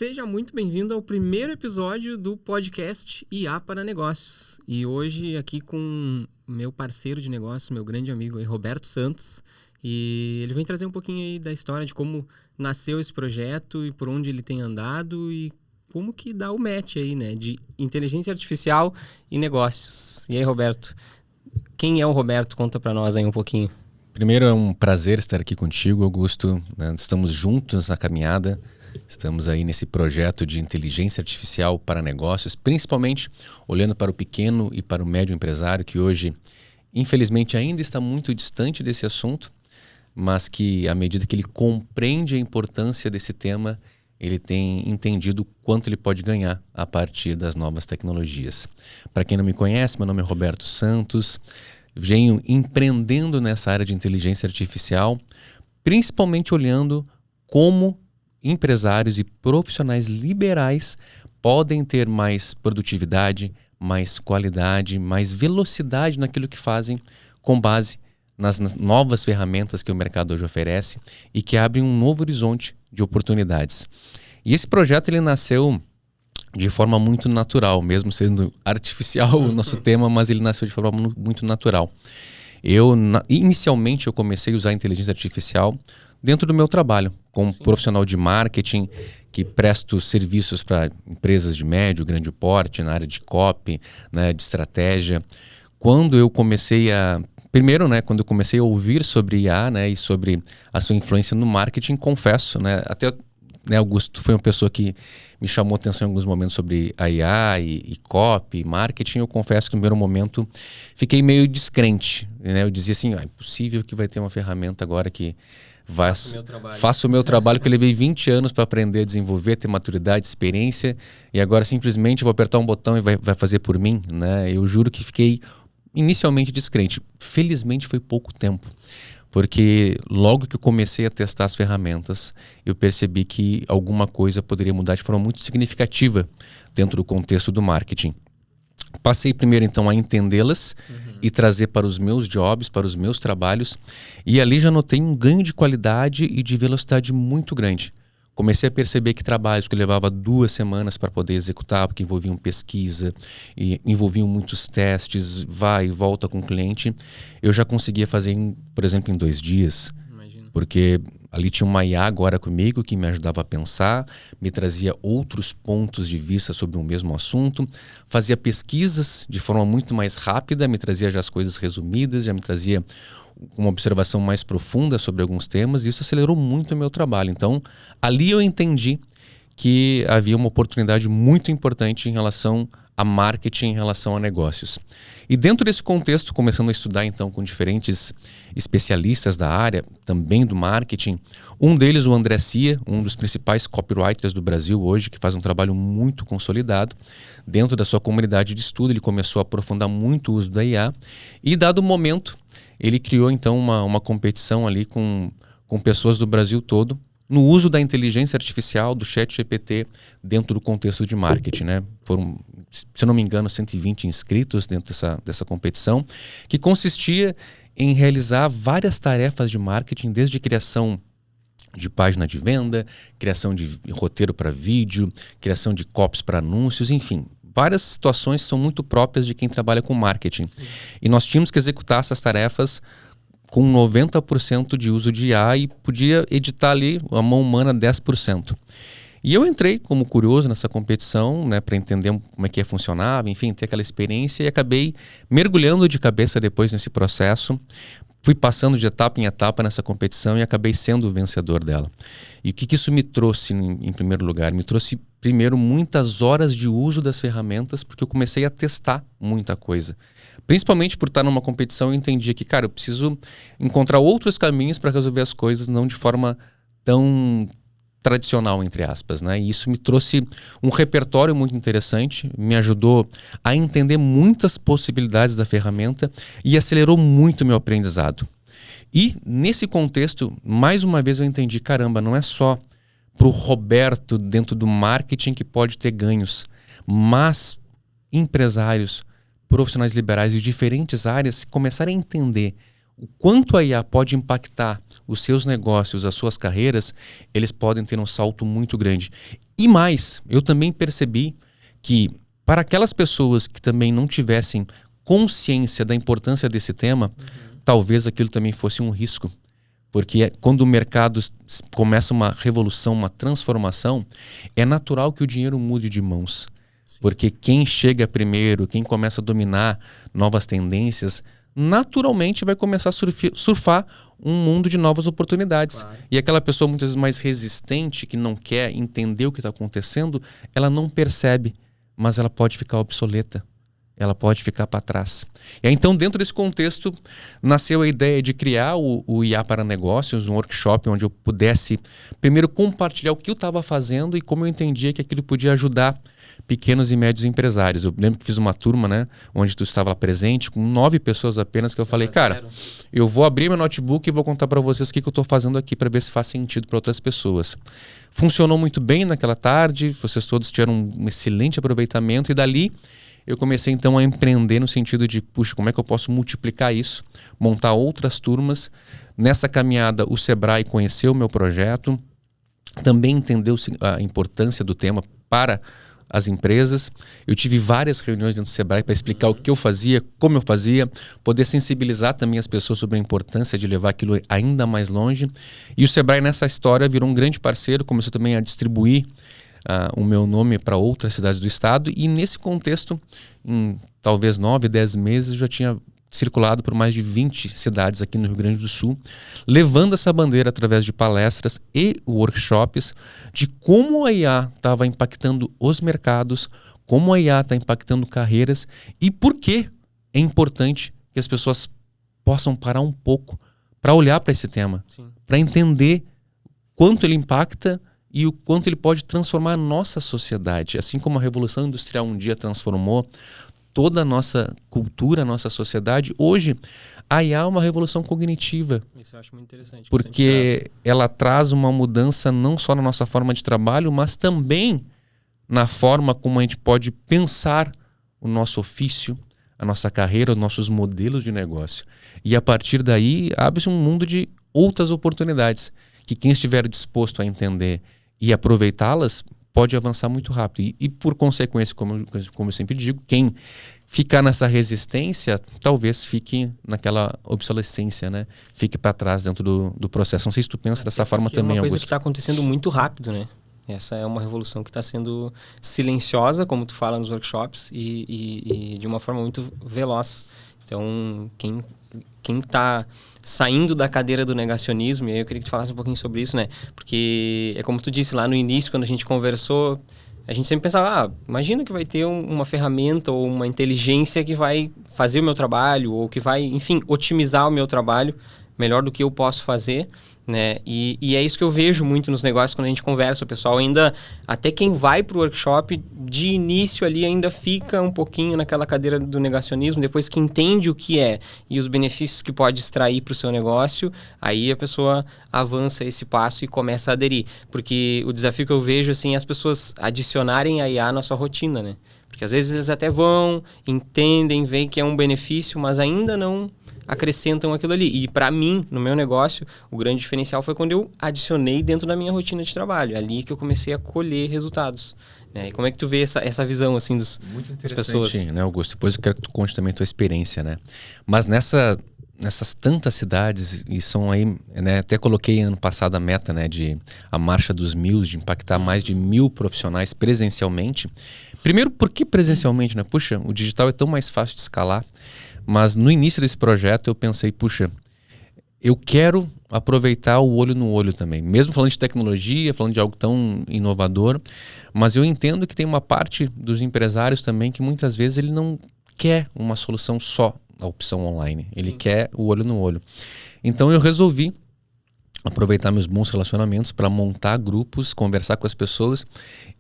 Seja muito bem-vindo ao primeiro episódio do podcast IA para Negócios. E hoje aqui com meu parceiro de negócio, meu grande amigo aí, Roberto Santos. E ele vem trazer um pouquinho aí da história de como nasceu esse projeto e por onde ele tem andado e como que dá o match aí, né, de inteligência artificial e negócios. E aí, Roberto, quem é o Roberto? Conta para nós aí um pouquinho. Primeiro, é um prazer estar aqui contigo, Augusto. Estamos juntos na caminhada. Estamos aí nesse projeto de inteligência artificial para negócios, principalmente olhando para o pequeno e para o médio empresário, que hoje, infelizmente, ainda está muito distante desse assunto, mas que, à medida que ele compreende a importância desse tema, ele tem entendido o quanto ele pode ganhar a partir das novas tecnologias. Para quem não me conhece, meu nome é Roberto Santos. Venho empreendendo nessa área de inteligência artificial, principalmente olhando como empresários e profissionais liberais podem ter mais produtividade, mais qualidade, mais velocidade naquilo que fazem com base nas novas ferramentas que o mercado hoje oferece e que abrem um novo horizonte de oportunidades. E esse projeto ele nasceu de forma muito natural, mesmo sendo artificial o nosso tema, mas ele nasceu de forma muito natural. Inicialmente eu comecei a usar a inteligência artificial dentro do meu trabalho, como profissional de marketing, que presto serviços para empresas de médio, grande porte, na área de copy, né, de estratégia. Quando eu comecei a... Primeiro, né, quando eu comecei a ouvir sobre IA, né, e sobre a sua influência no marketing, confesso, né, até, né, Augusto foi uma pessoa que me chamou a atenção em alguns momentos sobre a IA e copy, e marketing. Eu confesso que no primeiro momento fiquei meio descrente, né? Eu dizia assim, é impossível que vai ter uma ferramenta agora que faço o meu trabalho que eu levei 20 anos para aprender a desenvolver, ter maturidade, experiência, e agora simplesmente vou apertar um botão e vai fazer por mim, né? Eu juro que fiquei inicialmente descrente. Felizmente foi pouco tempo, porque logo que eu comecei a testar as ferramentas, eu percebi que alguma coisa poderia mudar de forma muito significativa dentro do contexto do marketing. Passei primeiro então a entendê-las e trazer para os meus jobs, para os meus trabalhos, e ali já notei um ganho de qualidade e de velocidade muito grande. Comecei a perceber que trabalhos que eu levava 2 semanas para poder executar, porque envolviam pesquisa, e envolviam muitos testes, vai e volta com o cliente, eu já conseguia fazer, por exemplo, em 2 dias. Imagina. Porque ali tinha uma IA agora comigo que me ajudava a pensar, me trazia outros pontos de vista sobre o mesmo assunto, fazia pesquisas de forma muito mais rápida, me trazia já as coisas resumidas, já me trazia uma observação mais profunda sobre alguns temas, e isso acelerou muito o meu trabalho. Então, ali eu entendi que havia uma oportunidade muito importante em relação a marketing, em relação a negócios. E dentro desse contexto, começando a estudar então com diferentes especialistas da área, também do marketing, um deles, o André Cia, um dos principais copywriters do Brasil hoje, que faz um trabalho muito consolidado. Dentro da sua comunidade de estudo, ele começou a aprofundar muito o uso da IA, e dado o momento, ele criou então uma competição ali com pessoas do Brasil todo no uso da inteligência artificial, do ChatGPT, dentro do contexto de marketing, né? Foram, se eu não me engano, 120 inscritos dentro dessa competição, que consistia em realizar várias tarefas de marketing, desde criação de página de venda, criação de roteiro para vídeo, criação de copies para anúncios, enfim. Várias situações são muito próprias de quem trabalha com marketing. Sim. E nós tínhamos que executar essas tarefas com 90% de uso de IA e podia editar ali a mão humana 10%. E eu entrei como curioso nessa competição, né, para entender como é que funcionava, enfim, ter aquela experiência, e acabei mergulhando de cabeça depois nesse processo. Fui passando de etapa em etapa nessa competição e acabei sendo o vencedor dela. E o que isso me trouxe em primeiro lugar? Me trouxe primeiro muitas horas de uso das ferramentas, porque eu comecei a testar muita coisa. Principalmente por estar numa competição, eu entendi que, cara, eu preciso encontrar outros caminhos para resolver as coisas, não de forma tão tradicional, entre aspas, né? E isso me trouxe um repertório muito interessante, me ajudou a entender muitas possibilidades da ferramenta e acelerou muito o meu aprendizado. E nesse contexto, mais uma vez eu entendi, caramba, não é só para o Roberto dentro do marketing que pode ter ganhos, mas empresários, profissionais liberais de diferentes áreas começarem a entender o quanto a IA pode impactar os seus negócios, as suas carreiras, eles podem ter um salto muito grande. E mais, eu também percebi que para aquelas pessoas que também não tivessem consciência da importância desse tema, talvez aquilo também fosse um risco. Porque quando o mercado começa uma revolução, uma transformação, é natural que o dinheiro mude de mãos. Sim. Porque quem chega primeiro, quem começa a dominar novas tendências, naturalmente vai começar a surfar um mundo de novas oportunidades. Claro. E aquela pessoa muitas vezes mais resistente, que não quer entender o que está acontecendo, ela não percebe, mas ela pode ficar obsoleta. Ela pode ficar para trás. E aí, então, dentro desse contexto, nasceu a ideia de criar o IA para Negócios, um workshop onde eu pudesse, primeiro, compartilhar o que eu estava fazendo e como eu entendia que aquilo podia ajudar pequenos e médios empresários. Eu lembro que fiz uma turma, né, onde tu estava lá presente, com 9 pessoas apenas, que eu falei, cara, eu vou abrir meu notebook e vou contar para vocês o que eu estou fazendo aqui para ver se faz sentido para outras pessoas. Funcionou muito bem naquela tarde, vocês todos tiveram um excelente aproveitamento e dali eu comecei então a empreender no sentido de, puxa, como é que eu posso multiplicar isso, montar outras turmas. Nessa caminhada, o Sebrae conheceu o meu projeto, também entendeu a importância do tema para as empresas. Eu tive várias reuniões dentro do Sebrae para explicar o que eu fazia, como eu fazia, poder sensibilizar também as pessoas sobre a importância de levar aquilo ainda mais longe. E o Sebrae nessa história virou um grande parceiro, começou também a distribuir o meu nome para outras cidades do estado, e nesse contexto, em talvez 9, 10 meses, eu já tinha circulado por mais de 20 cidades aqui no Rio Grande do Sul, levando essa bandeira através de palestras e workshops de como a IA estava impactando os mercados, como a IA está impactando carreiras e por que é importante que as pessoas possam parar um pouco para olhar para esse tema, para entender quanto ele impacta e o quanto ele pode transformar a nossa sociedade. Assim como a Revolução Industrial um dia transformou toda a nossa cultura, a nossa sociedade, hoje a IA é uma revolução cognitiva. Isso eu acho muito interessante. Porque ela traz uma mudança não só na nossa forma de trabalho, mas também na forma como a gente pode pensar o nosso ofício, a nossa carreira, os nossos modelos de negócio. E a partir daí abre-se um mundo de outras oportunidades que quem estiver disposto a entender e aproveitá-las, pode avançar muito rápido. E por consequência, como eu sempre digo, quem ficar nessa resistência, talvez fique naquela obsolescência, né? Fique para trás dentro do processo. Não sei se tu pensa dessa forma também, Augusto. É uma coisa que está acontecendo muito rápido, né? Essa é uma revolução que está sendo silenciosa, como tu fala nos workshops, e de uma forma muito veloz. Então, quem está saindo da cadeira do negacionismo, e aí eu queria que tu falasse um pouquinho sobre isso, né? Porque é como tu disse lá no início, quando a gente conversou, a gente sempre pensava, imagina que vai ter uma ferramenta ou uma inteligência que vai fazer o meu trabalho, ou que vai, enfim, otimizar o meu trabalho melhor do que eu posso fazer, né? E é isso que eu vejo muito nos negócios quando a gente conversa. O pessoal ainda, até quem vai para o workshop, de início ali ainda fica um pouquinho naquela cadeira do negacionismo. Depois que entende o que é e os benefícios que pode extrair para o seu negócio, aí a pessoa avança esse passo e começa a aderir. Porque o desafio que eu vejo assim, é as pessoas adicionarem a IA na sua rotina, né? Porque às vezes eles até vão, entendem, veem que é um benefício, mas ainda não acrescentam aquilo ali. E para mim, no meu negócio, o grande diferencial foi quando eu adicionei dentro da minha rotina de trabalho. Ali que eu comecei a colher resultados. Né? E como é que tu vê essa visão assim das pessoas? Né, Augusto? Depois eu quero que tu conte também a tua experiência, né? Mas nessas tantas cidades, e são aí, né, até coloquei ano passado a meta, né, de a Marcha dos 1000, de impactar mais de 1000 profissionais presencialmente. Primeiro, por que presencialmente, né? Puxa, o digital é tão mais fácil de escalar. Mas no início desse projeto eu pensei, puxa, eu quero aproveitar o olho no olho também. Mesmo falando de tecnologia, falando de algo tão inovador, mas eu entendo que tem uma parte dos empresários também que muitas vezes ele não quer uma solução só, a opção online. Ele quer o olho no olho. Então eu resolvi aproveitar meus bons relacionamentos para montar grupos, conversar com as pessoas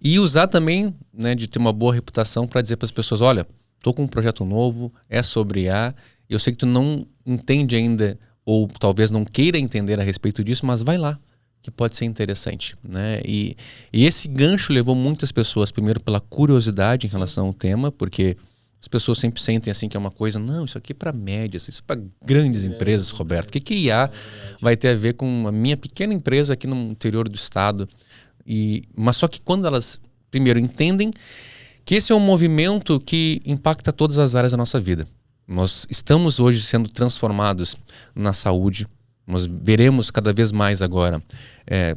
e usar também, né, de ter uma boa reputação para dizer para as pessoas, olha, estou com um projeto novo, é sobre IA. Eu sei que tu não entende ainda, ou talvez não queira entender a respeito disso, mas vai lá, que pode ser interessante. Né? E esse gancho levou muitas pessoas, primeiro pela curiosidade em relação ao tema, porque as pessoas sempre sentem assim que é uma coisa, não, isso aqui é para médias, isso é para grandes empresas, Roberto. O que IA vai ter a ver com a minha pequena empresa aqui no interior do estado? Mas só que quando elas, primeiro, entendem que esse é um movimento que impacta todas as áreas da nossa vida. Nós estamos hoje sendo transformados na saúde, nós veremos cada vez mais agora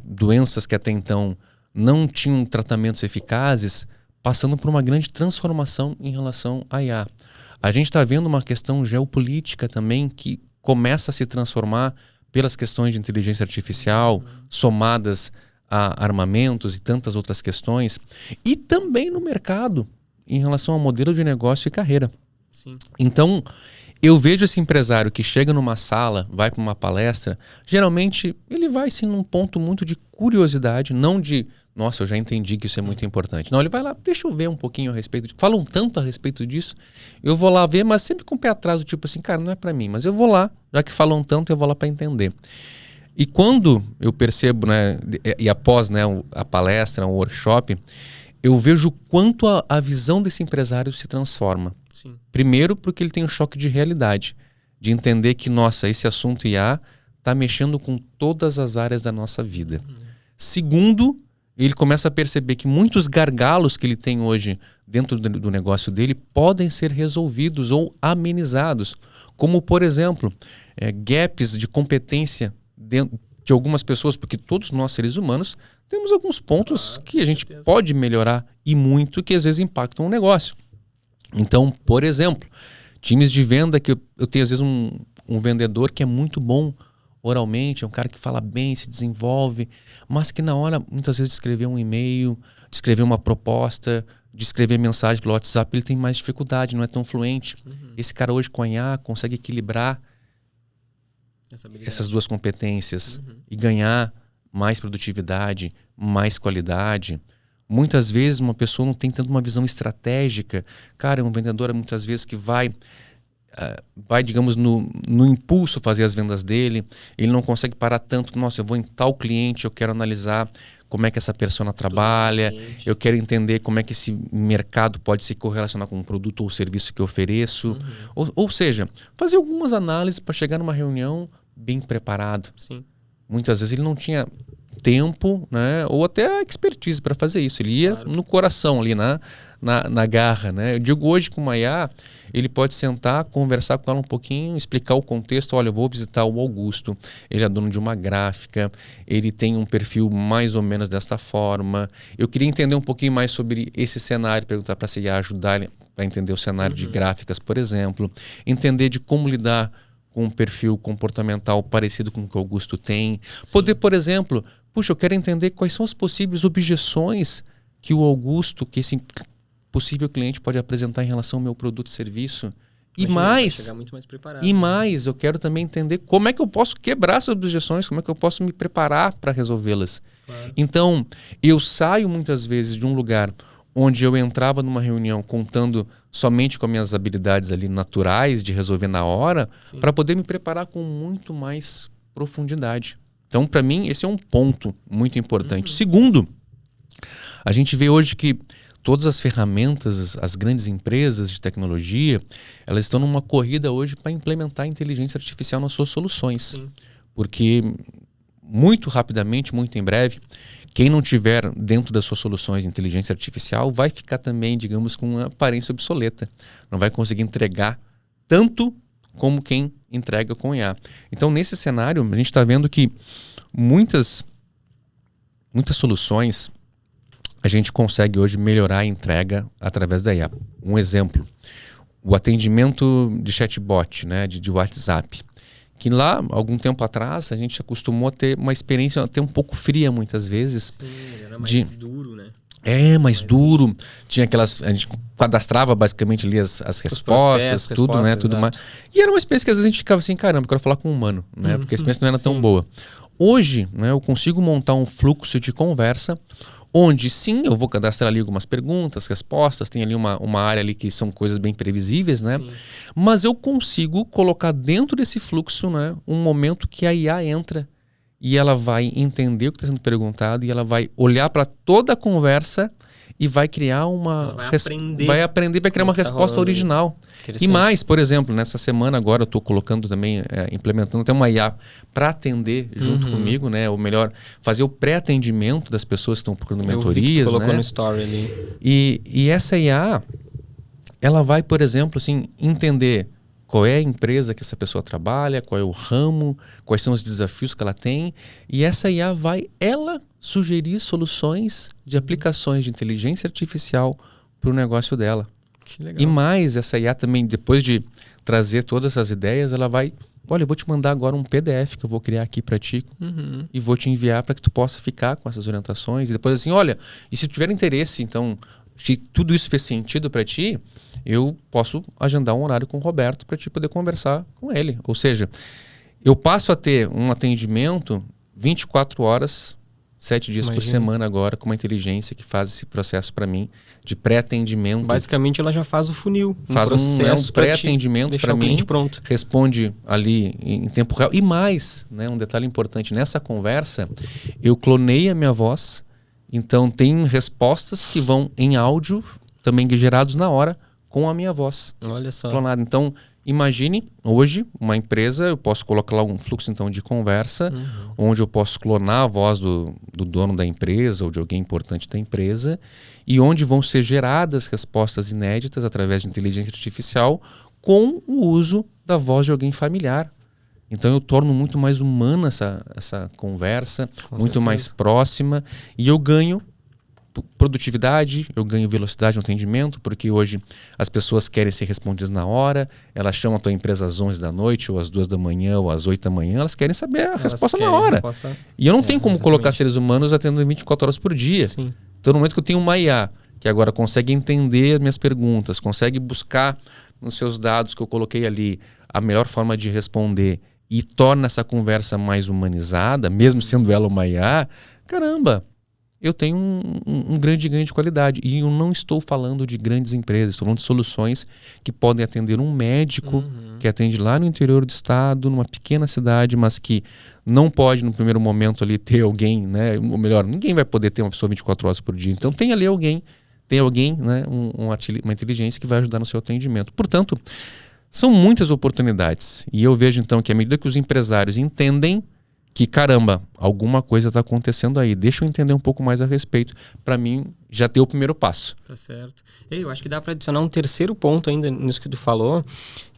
doenças que até então não tinham tratamentos eficazes, passando por uma grande transformação em relação à IA. A gente está vendo uma questão geopolítica também que começa a se transformar pelas questões de inteligência artificial, somadas a armamentos e tantas outras questões, e também no mercado, em relação ao modelo de negócio e carreira. Sim. Então, eu vejo esse empresário que chega numa sala, vai para uma palestra, geralmente ele vai sim num ponto muito de curiosidade, não de, nossa, eu já entendi que isso é muito importante. Não, ele vai lá, deixa eu ver um pouquinho a respeito disso. Falam tanto a respeito disso, eu vou lá ver, mas sempre com o pé atrás, do tipo assim, cara, não é para mim, mas eu vou lá, já que falam tanto, eu vou lá para entender. E quando eu percebo, né, e após, né, a palestra, o workshop, eu vejo o quanto a visão desse empresário se transforma. Sim. Primeiro, porque ele tem um choque de realidade, de entender que, nossa, esse assunto IA está mexendo com todas as áreas da nossa vida. Segundo, ele começa a perceber que muitos gargalos que ele tem hoje dentro do negócio dele podem ser resolvidos ou amenizados, como, por exemplo, gaps de competência dentro de algumas pessoas, porque todos nós, seres humanos, temos alguns pontos que a gente pode melhorar e muito, que às vezes impactam o negócio. Então, por exemplo, times de venda que eu tenho às vezes um vendedor que é muito bom oralmente, é um cara que fala bem, se desenvolve, mas que na hora, muitas vezes, de escrever um e-mail, de escrever uma proposta, de escrever mensagem pelo WhatsApp, ele tem mais dificuldade, não é tão fluente. Esse cara hoje com a IA consegue equilibrar essas duas competências e ganhar mais produtividade, mais qualidade. Muitas vezes uma pessoa não tem tanto uma visão estratégica. Cara, é um vendedor muitas vezes que vai digamos, no impulso fazer as vendas dele. Ele não consegue parar tanto. Nossa, eu vou em tal cliente, eu quero analisar como é que essa persona trabalha, eu quero entender como é que esse mercado pode se correlacionar com o produto ou serviço que eu ofereço. Ou seja, fazer algumas análises para chegar numa reunião bem preparado. Sim. Muitas vezes ele não tinha tempo, né, ou até a expertise para fazer isso. Ele ia no coração ali, na garra, né? Eu digo hoje com o IA, ele pode sentar, conversar com ela um pouquinho, explicar o contexto. Olha, eu vou visitar o Augusto, ele é dono de uma gráfica, ele tem um perfil mais ou menos desta forma. Eu queria entender um pouquinho mais sobre esse cenário, perguntar para a IA ajudar ele a entender o cenário de gráficas, por exemplo, entender de como lidar com um perfil comportamental parecido com o que o Augusto tem. Sim. Poder, por exemplo, puxa, eu quero entender quais são as possíveis objeções que o Augusto, que esse possível cliente pode apresentar em relação ao meu produto e serviço. Chegar muito mais preparado. E mais, eu quero também entender como é que eu posso quebrar essas objeções, como é que eu posso me preparar para resolvê-las. Claro. Então, eu saio muitas vezes de um lugar onde eu entrava numa reunião contando somente com as minhas habilidades ali naturais de resolver na hora, para poder me preparar com muito mais profundidade. Então, para mim, esse é um ponto muito importante. Segundo, a gente vê hoje que todas as ferramentas, as grandes empresas de tecnologia, elas estão numa corrida hoje para implementar a inteligência artificial nas suas soluções. Sim. Porque muito rapidamente, muito em breve, quem não tiver dentro das suas soluções de inteligência artificial vai ficar também, digamos, com uma aparência obsoleta. Não vai conseguir entregar tanto como quem entrega com IA. Então, nesse cenário, a gente está vendo que muitas soluções a gente consegue hoje melhorar a entrega através da IA. Um exemplo, o atendimento de chatbot, né, de WhatsApp. Que lá, algum tempo atrás, a gente acostumou a ter uma experiência até um pouco fria, muitas vezes. Sim, era mais duro, né? Mais duro. Tinha aquelas... A gente cadastrava basicamente ali as respostas, tudo, né? Tudo mais. E era uma experiência que às vezes a gente ficava assim, caramba, eu quero falar com um humano, né? Porque a experiência não era tão boa. Hoje, né, eu consigo montar um fluxo de conversa onde, sim, eu vou cadastrar ali algumas perguntas, respostas, tem ali uma área ali que são coisas bem previsíveis, né? Sim. Mas eu consigo colocar dentro desse fluxo, né, um momento que a IA entra e ela vai entender o que está sendo perguntado e ela vai olhar para toda a conversa e vai criar vai aprender para criar uma resposta original. E mais, por exemplo, nessa semana agora eu estou colocando também, implementando até uma IA para atender junto comigo, né? Ou melhor, fazer o pré-atendimento das pessoas que estão procurando mentorias. Eu vi que tu colocou né? no story ali. E essa IA, ela vai, por exemplo, assim, entender qual é a empresa que essa pessoa trabalha, qual é o ramo, quais são os desafios que ela tem. E essa IA vai, ela, sugerir soluções de aplicações de inteligência artificial para o negócio dela. Que legal. E mais, essa IA também, depois de trazer todas essas ideias, ela vai... Olha, eu vou te mandar agora um PDF que eu vou criar aqui para ti e vou te enviar para que tu possa ficar com essas orientações. E depois assim, olha, e se tu tiver interesse, então, se tudo isso fez sentido para ti, eu posso agendar um horário com o Roberto para te poder conversar com ele. Ou seja, eu passo a ter um atendimento 24 horas, 7 dias por semana agora, com uma inteligência que faz esse processo para mim de pré-atendimento. Basicamente, ela já faz o funil. Faz um pré-atendimento para mim. Pronto. Responde ali em tempo real. E mais, né, um detalhe importante, nessa conversa, eu clonei a minha voz. Então, tem respostas que vão em áudio, também gerados na hora, com a minha voz. Olha só. Clonada. Então, imagine, hoje, uma empresa, eu posso colocar lá um fluxo então de conversa, onde eu posso clonar a voz do dono da empresa ou de alguém importante da empresa, e onde vão ser geradas respostas inéditas através de inteligência artificial com o uso da voz de alguém familiar. Então eu torno muito mais humana essa conversa, muito mais próxima, e eu ganho produtividade, eu ganho velocidade no atendimento, porque hoje as pessoas querem ser respondidas na hora, elas chamam a tua empresa às 11 da noite, ou às 2 da manhã, ou às 8 da manhã, elas querem saber a resposta na hora. E eu não tenho como colocar seres humanos atendendo 24 horas por dia. Sim. Então no momento que eu tenho uma IA, que agora consegue entender as minhas perguntas, consegue buscar nos seus dados que eu coloquei ali a melhor forma de responder e torna essa conversa mais humanizada, mesmo sendo ela uma IA, caramba, eu tenho um grande ganho de qualidade. E eu não estou falando de grandes empresas, estou falando de soluções que podem atender um médico que atende lá no interior do estado, numa pequena cidade, mas que não pode, no primeiro momento, ali ter alguém, né? Ou melhor, ninguém vai poder ter uma pessoa 24 horas por dia. Então tem ali alguém, né? Uma inteligência que vai ajudar no seu atendimento. Portanto, são muitas oportunidades. E eu vejo, então, que à medida que os empresários entendem que, caramba, alguma coisa está acontecendo aí, deixa eu entender um pouco mais a respeito, para mim já deu o primeiro passo. Tá certo. Eu acho que dá para adicionar um terceiro ponto ainda nisso que tu falou,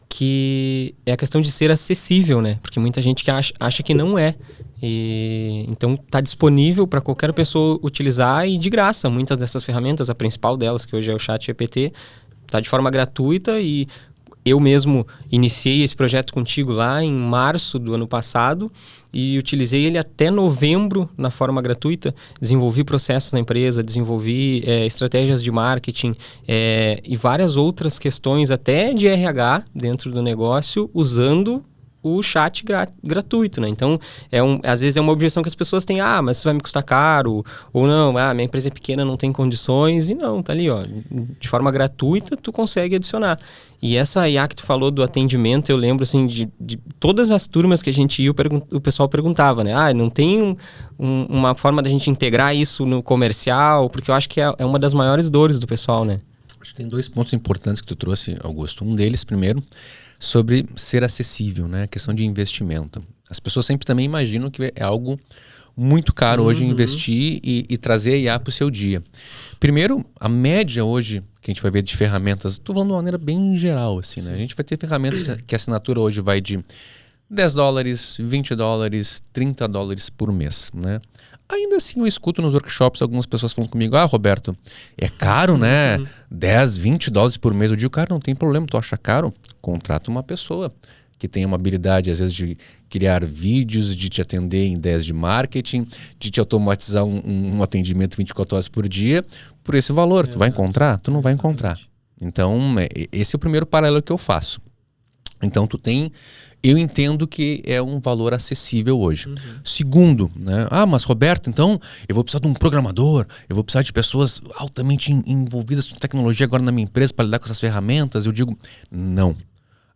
que é a questão de ser acessível, né? Porque muita gente que acha que não é. Então está disponível para qualquer pessoa utilizar e de graça. Muitas dessas ferramentas, a principal delas, que hoje é o ChatGPT, está de forma gratuita, e eu mesmo iniciei esse projeto contigo lá em março do ano passado e utilizei ele até novembro na forma gratuita. Desenvolvi processos na empresa, desenvolvi estratégias de marketing e várias outras questões até de RH dentro do negócio, usando o chat gratuito, né? Então, às vezes é uma objeção que as pessoas têm, mas isso vai me custar caro, ou não, minha empresa é pequena, não tem condições, e não, tá ali, ó, de forma gratuita tu consegue adicionar. E essa IA que tu falou do atendimento, eu lembro, assim, de todas as turmas que a gente ia, o pessoal perguntava, né? Não tem uma forma da gente integrar isso no comercial, porque eu acho que é uma das maiores dores do pessoal, né? Acho que tem 2 pontos importantes que tu trouxe, Augusto. Um deles, primeiro, sobre ser acessível, né? A questão de investimento. As pessoas sempre também imaginam que é algo muito caro hoje investir e trazer a IA para o seu dia. Primeiro, a média hoje que a gente vai ver de ferramentas, estou falando de uma maneira bem geral, assim, né? A gente vai ter ferramentas que a assinatura hoje vai de $10, $20, $30 por mês, né? Ainda assim, eu escuto nos workshops algumas pessoas falando comigo, Roberto, é caro, né? $10, $20 por mês. Eu digo, cara, não tem problema, tu acha caro? Contrata uma pessoa que tenha uma habilidade, às vezes, de criar vídeos, de te atender em ideias de marketing, de te automatizar um atendimento 24 horas por dia, por esse valor. Tu vai encontrar? Tu não vai encontrar. Então, esse é o primeiro paralelo que eu faço. Então, eu entendo que é um valor acessível hoje. Segundo, né? Mas Roberto, então eu vou precisar de um programador, eu vou precisar de pessoas altamente envolvidas com tecnologia agora na minha empresa para lidar com essas ferramentas. Eu digo, não.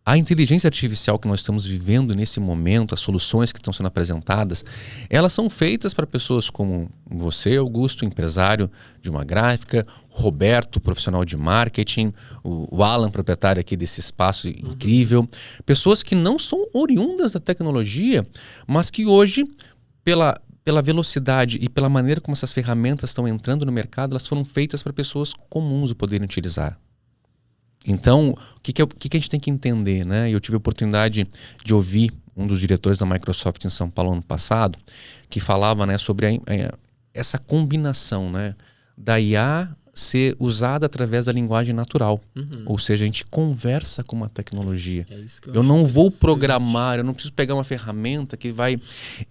A inteligência artificial que nós estamos vivendo nesse momento, as soluções que estão sendo apresentadas, elas são feitas para pessoas como você, Augusto, empresário de uma gráfica, Roberto, profissional de marketing, o Alan, proprietário aqui desse espaço incrível. Pessoas que não são oriundas da tecnologia, mas que hoje, pela velocidade e pela maneira como essas ferramentas estão entrando no mercado, elas foram feitas para pessoas comuns o poderem utilizar. Então, o que a gente tem que entender, né? Eu tive a oportunidade de ouvir um dos diretores da Microsoft em São Paulo ano passado, que falava, né, sobre essa combinação, né, da IA ser usada através da linguagem natural. Ou seja, a gente conversa com uma tecnologia. É isso que eu não vou programar, eu não preciso pegar uma ferramenta que vai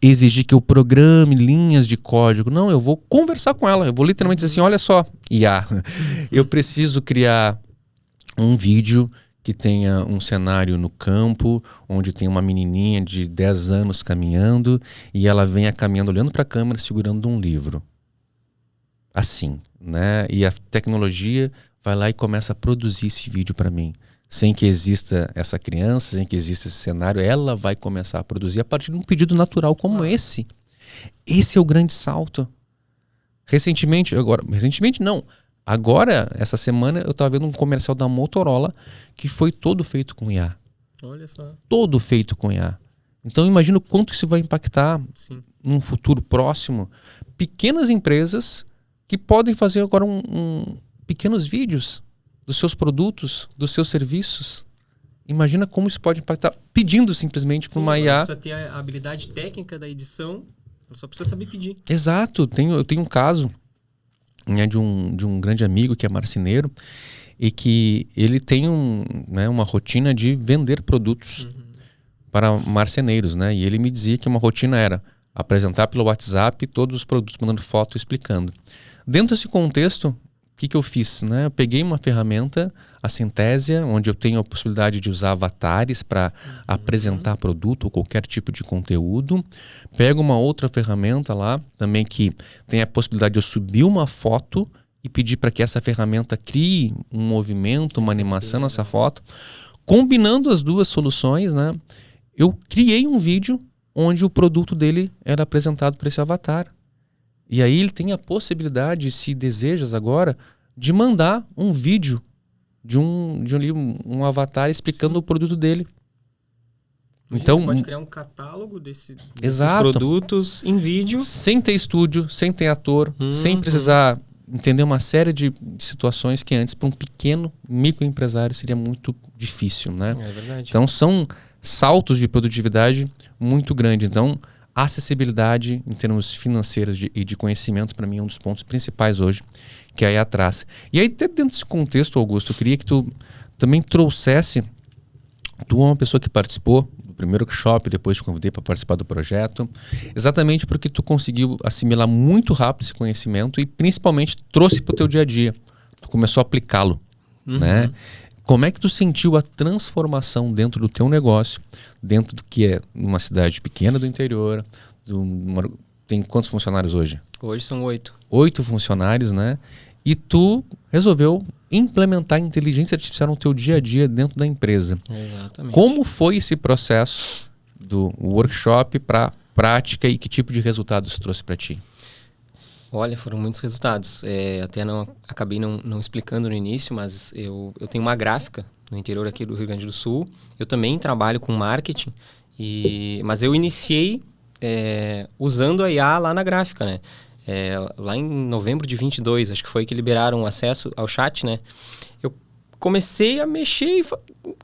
exigir que eu programe linhas de código. Não, eu vou conversar com ela. Eu vou literalmente dizer assim, olha só, IA, eu preciso criar um vídeo que tenha um cenário no campo, onde tem uma menininha de 10 anos caminhando e ela venha caminhando, olhando para a câmera, segurando um livro. Assim, né? E a tecnologia vai lá e começa a produzir esse vídeo para mim. Sem que exista essa criança, sem que exista esse cenário, ela vai começar a produzir a partir de um pedido natural como esse. Esse é o grande salto. Recentemente não. Agora, essa semana, eu estava vendo um comercial da Motorola que foi todo feito com IA. Olha só. Todo feito com IA. Então, imagina o quanto isso vai impactar num futuro próximo. Pequenas empresas que podem fazer agora pequenos vídeos dos seus produtos, dos seus serviços. Imagina como isso pode impactar pedindo simplesmente para uma IA. Precisa ter a habilidade técnica da edição, só precisa saber pedir. Exato. Eu tenho um caso, né, de um grande amigo que é marceneiro e que ele tem uma rotina de vender produtos para marceneiros, né? E ele me dizia que uma rotina era apresentar pelo WhatsApp todos os produtos, mandando foto, explicando. Dentro desse contexto, o que eu fiz, né? Eu peguei uma ferramenta, a Synthesia, onde eu tenho a possibilidade de usar avatares para apresentar produto ou qualquer tipo de conteúdo. Pego uma outra ferramenta lá, também que tem a possibilidade de eu subir uma foto e pedir para que essa ferramenta crie um movimento, uma animação nessa foto. Combinando as duas soluções, né? Eu criei um vídeo onde o produto dele era apresentado por esse avatar. E aí ele tem a possibilidade, se desejas agora, de mandar um vídeo de um avatar explicando o produto dele. Então pode criar um catálogo desses exato, produtos em vídeo. Sem ter estúdio, sem ter ator, sem precisar entender uma série de situações que antes para um pequeno microempresário seria muito difícil, né? É verdade. Então são saltos de produtividade muito grandes. Então a acessibilidade em termos financeiros e de conhecimento para mim é um dos pontos principais hoje que a IA traz. E aí dentro desse contexto, Augusto, eu queria que tu também trouxesse, tu é uma pessoa que participou do primeiro workshop, depois te convidei para participar do projeto, exatamente porque tu conseguiu assimilar muito rápido esse conhecimento e principalmente trouxe para o teu dia a dia. Tu começou a aplicá-lo, né? Como é que tu sentiu a transformação dentro do teu negócio, dentro do que é uma cidade pequena do interior? Tem quantos funcionários hoje? Hoje são 8. 8 funcionários, né? E tu resolveu implementar inteligência artificial no teu dia a dia dentro da empresa. Exatamente. Como foi esse processo do workshop para prática e que tipo de resultados trouxe para ti? Olha, foram muitos resultados. Até acabei não explicando no início, mas eu tenho uma gráfica no interior aqui do Rio Grande do Sul. Eu também trabalho com marketing, mas eu iniciei usando a IA lá na gráfica, né? Lá em novembro de 22, acho que foi que liberaram o acesso ao chat, né? Eu comecei a mexer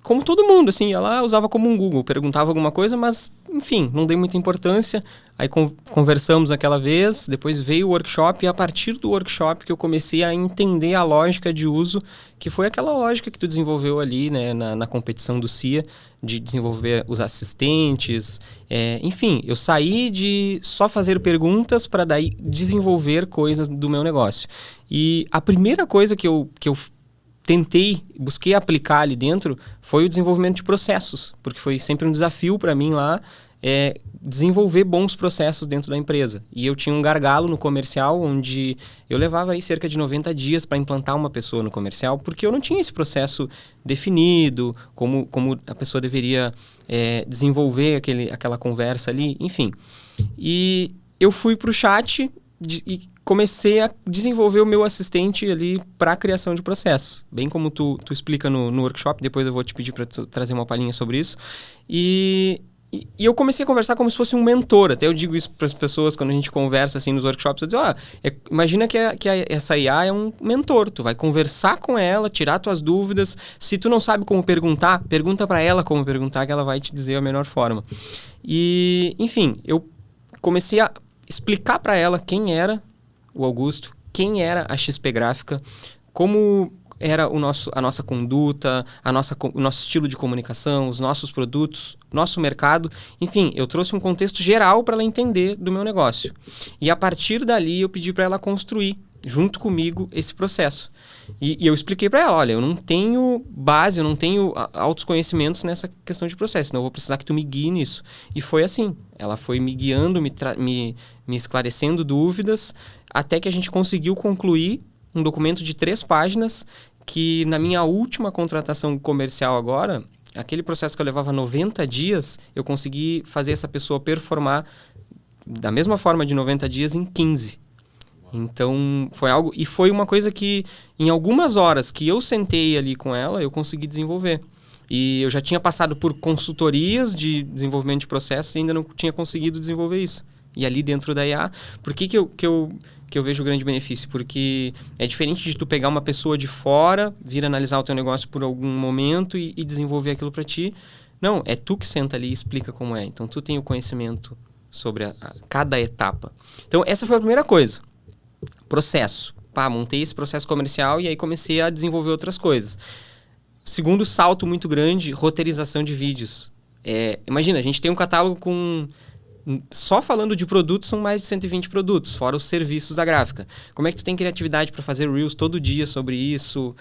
como todo mundo, assim, ia lá, usava como um Google, perguntava alguma coisa, mas, enfim, não dei muita importância. Aí conversamos aquela vez, depois veio o workshop, e a partir do workshop que eu comecei a entender a lógica de uso, que foi aquela lógica que tu desenvolveu ali, né, na competição do CIA, de desenvolver os assistentes. Enfim, eu saí de só fazer perguntas para daí desenvolver coisas do meu negócio. E a primeira coisa que eu busquei aplicar ali dentro, foi o desenvolvimento de processos, porque foi sempre um desafio para mim lá, desenvolver bons processos dentro da empresa. E eu tinha um gargalo no comercial, onde eu levava aí cerca de 90 dias para implantar uma pessoa no comercial, porque eu não tinha esse processo definido, como a pessoa deveria desenvolver aquela conversa ali, enfim. E eu fui para o chat e comecei a desenvolver o meu assistente ali para a criação de processos. Bem como tu explica no workshop, depois eu vou te pedir para trazer uma palhinha sobre isso. E eu comecei a conversar como se fosse um mentor. Até eu digo isso para as pessoas quando a gente conversa assim nos workshops. Eu digo, imagina que essa IA é um mentor. Tu vai conversar com ela, tirar tuas dúvidas. Se tu não sabe como perguntar, pergunta para ela como perguntar, que ela vai te dizer a melhor forma. E, enfim, eu comecei a explicar para ela quem era o Augusto, quem era a XP Gráfica, como era a nossa conduta, o nosso estilo de comunicação, os nossos produtos, nosso mercado. Enfim, eu trouxe um contexto geral para ela entender do meu negócio. E a partir dali eu pedi para ela construir, junto comigo, esse processo. E eu expliquei para ela, olha, eu não tenho base, eu não tenho altos conhecimentos nessa questão de processo, então eu vou precisar que tu me guie nisso. E foi assim, ela foi me guiando, me esclarecendo dúvidas, até que a gente conseguiu concluir um documento de 3 páginas que na minha última contratação comercial agora, aquele processo que eu levava 90 dias, eu consegui fazer essa pessoa performar da mesma forma de 90 dias em 15. Então, foi uma coisa que em algumas horas que eu sentei ali com ela, eu consegui desenvolver. E eu já tinha passado por consultorias de desenvolvimento de processos e ainda não tinha conseguido desenvolver isso. E ali dentro da IA, por que eu vejo o grande benefício? Porque é diferente de tu pegar uma pessoa de fora, vir analisar o teu negócio por algum momento e desenvolver aquilo para ti. Não, é tu que senta ali e explica como é. Então, tu tem o conhecimento sobre cada etapa. Então, essa foi a primeira coisa. Processo. Montei esse processo comercial e aí comecei a desenvolver outras coisas. Segundo salto muito grande, roteirização de vídeos. Imagina, a gente tem um catálogo com... Só falando de produtos, são mais de 120 produtos, fora os serviços da gráfica. Como é que tu tem criatividade para fazer Reels todo dia sobre isso?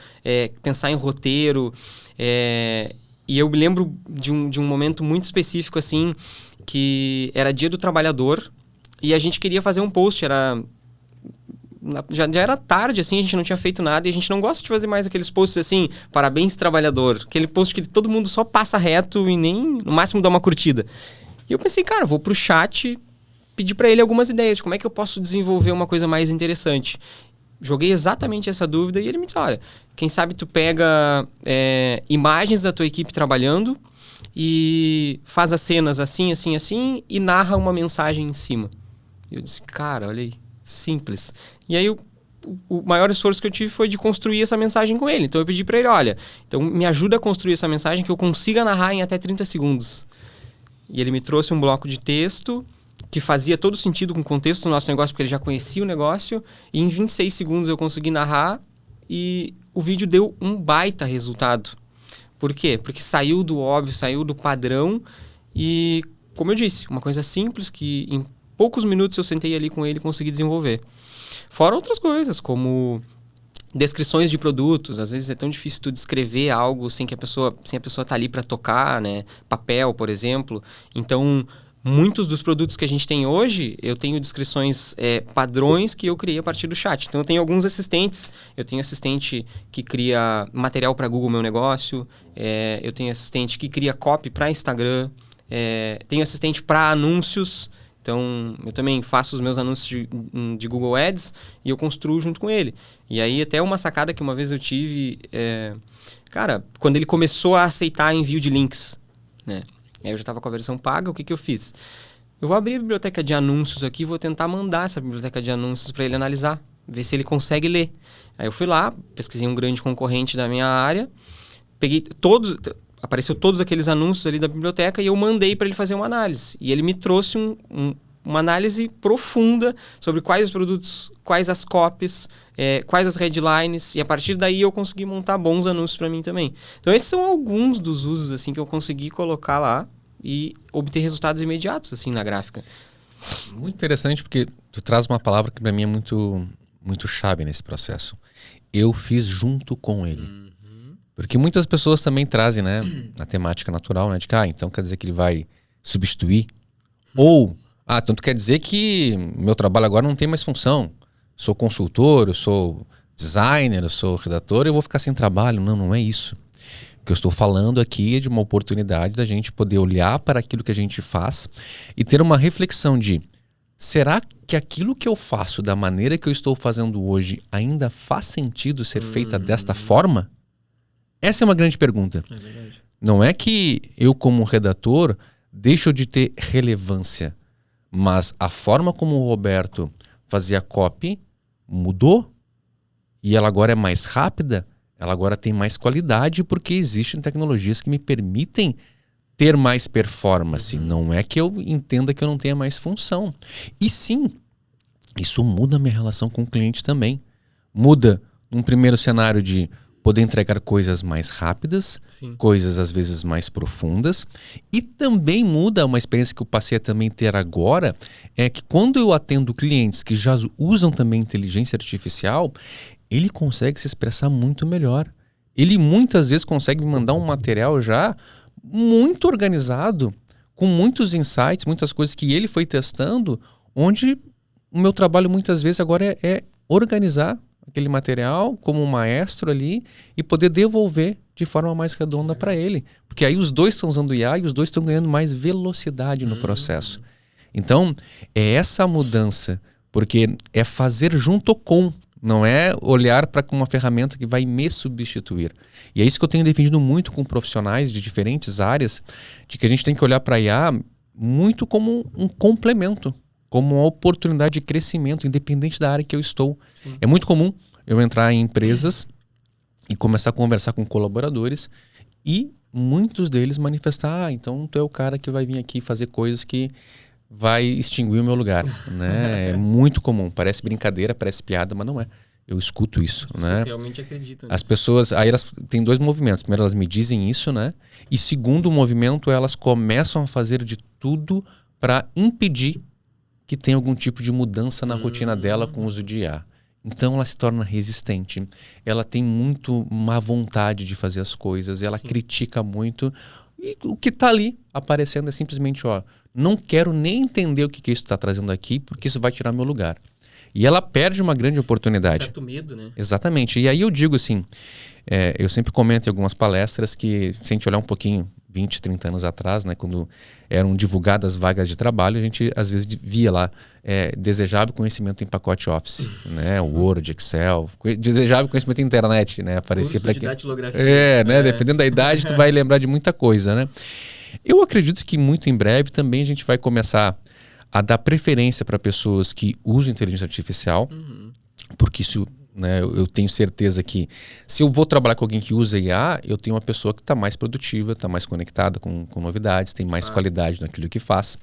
Pensar em roteiro. E eu me lembro de um momento muito específico, assim, que era Dia do Trabalhador, e a gente queria fazer um post, já era tarde, assim, a gente não tinha feito nada, e a gente não gosta de fazer mais aqueles posts assim, parabéns trabalhador, aquele post que todo mundo só passa reto e nem, no máximo, dá uma curtida. E eu pensei, cara, vou pro chat pedir para ele algumas ideias de como é que eu posso desenvolver uma coisa mais interessante. Joguei exatamente essa dúvida e ele me disse, olha, quem sabe tu pega imagens da tua equipe trabalhando e faz as cenas assim, assim, assim e narra uma mensagem em cima. E eu disse, cara, olha aí, simples. E aí o maior esforço que eu tive foi de construir essa mensagem com ele. Então eu pedi para ele, olha, então me ajuda a construir essa mensagem que eu consiga narrar em até 30 segundos. E ele me trouxe um bloco de texto que fazia todo sentido com o contexto do nosso negócio, porque ele já conhecia o negócio, e em 26 segundos eu consegui narrar e o vídeo deu um baita resultado. Por quê? Porque saiu do óbvio, saiu do padrão e, como eu disse, uma coisa simples que em poucos minutos eu sentei ali com ele e consegui desenvolver. Fora outras coisas, como descrições de produtos. Às vezes é tão difícil tu descrever algo sem a pessoa tá ali para tocar, né? Papel, por exemplo. Então, muitos dos produtos que a gente tem hoje, eu tenho descrições padrões que eu criei a partir do chat. Então, eu tenho alguns assistentes. Eu tenho assistente que cria material para Google Meu Negócio. Eu tenho assistente que cria copy para Instagram. Tenho assistente para anúncios. Então, eu também faço os meus anúncios de Google Ads e eu construo junto com ele. E aí, até uma sacada que uma vez eu tive... cara, quando ele começou a aceitar envio de links, né? Aí eu já estava com a versão paga, o que eu fiz? Eu vou abrir a biblioteca de anúncios aqui e vou tentar mandar essa biblioteca de anúncios para ele analisar, ver se ele consegue ler. Aí eu fui lá, pesquisei um grande concorrente da minha área, peguei apareceu todos aqueles anúncios ali da biblioteca e eu mandei para ele fazer uma análise. E ele me trouxe uma análise profunda sobre quais os produtos, quais as copies, quais as headlines. E a partir daí eu consegui montar bons anúncios para mim também. Então esses são alguns dos usos assim, que eu consegui colocar lá e obter resultados imediatos assim, na gráfica. Muito interessante, porque tu traz uma palavra que para mim é muito, muito chave nesse processo. Eu fiz junto com ele. Porque muitas pessoas também trazem, né, a temática natural, né, de que, então quer dizer que ele vai substituir Ou, então tu quer dizer que meu trabalho agora não tem mais função. Sou consultor, eu sou designer, eu sou redator, eu vou ficar sem trabalho. Não, não é isso. O que eu estou falando aqui é de uma oportunidade da gente poder olhar para aquilo que a gente faz e ter uma reflexão de: será que aquilo que eu faço da maneira que eu estou fazendo hoje ainda faz sentido ser feita desta forma? Essa é uma grande pergunta. É verdade. Não é que eu, como redator, deixo de ter relevância, mas a forma como o Roberto fazia copy mudou e ela agora é mais rápida, ela agora tem mais qualidade porque existem tecnologias que me permitem ter mais performance. Não é que eu entenda que eu não tenha mais função. E sim, isso muda a minha relação com o cliente também. Muda um primeiro cenário de poder entregar coisas mais rápidas, Sim. coisas às vezes mais profundas. E também muda uma experiência que eu passei a também ter agora, é que quando eu atendo clientes que já usam também inteligência artificial, ele consegue se expressar muito melhor. Ele muitas vezes consegue me mandar um material já muito organizado, com muitos insights, muitas coisas que ele foi testando, onde o meu trabalho muitas vezes agora é organizar aquele material como um maestro ali e poder devolver de forma mais redonda para ele. Porque aí os dois estão usando IA e os dois estão ganhando mais velocidade no processo. Então, é essa mudança, porque é fazer junto com, não é olhar para uma ferramenta que vai me substituir. E é isso que eu tenho defendido muito com profissionais de diferentes áreas, de que a gente tem que olhar para a IA muito como um complemento, como uma oportunidade de crescimento, independente da área que eu estou. Sim. É muito comum eu entrar em empresas e começar a conversar com colaboradores e muitos deles manifestar: então tu é o cara que vai vir aqui fazer coisas que vai extinguir o meu lugar. Né? É muito comum, parece brincadeira, parece piada, mas não é. Eu escuto isso. As pessoas realmente acreditam nisso. As pessoas, aí elas têm dois movimentos. Primeiro, elas me dizem isso, né? E segundo movimento, elas começam a fazer de tudo para impedir que tenha algum tipo de mudança na rotina dela com o uso de IA. Então ela se torna resistente. Ela tem muito má vontade de fazer as coisas. Ela critica muito. E o que está ali aparecendo é simplesmente: não quero nem entender o que isso está trazendo aqui, porque isso vai tirar meu lugar. E ela perde uma grande oportunidade. Certo medo, né? Exatamente. E aí eu digo assim, eu sempre comento em algumas palestras que, se a gente olhar um pouquinho, 20, 30 anos atrás, né, quando eram divulgadas vagas de trabalho, a gente às vezes via lá desejável conhecimento em pacote Office, né, Word, Excel, desejável conhecimento em internet, né, aparecia para quem. Né, dependendo da idade, tu vai lembrar de muita coisa, né? Eu acredito que muito em breve também a gente vai começar a dar preferência para pessoas que usam inteligência artificial, porque isso, né, eu tenho certeza que se eu vou trabalhar com alguém que usa IA, eu tenho uma pessoa que está mais produtiva, está mais conectada com novidades, tem mais qualidade naquilo que faz.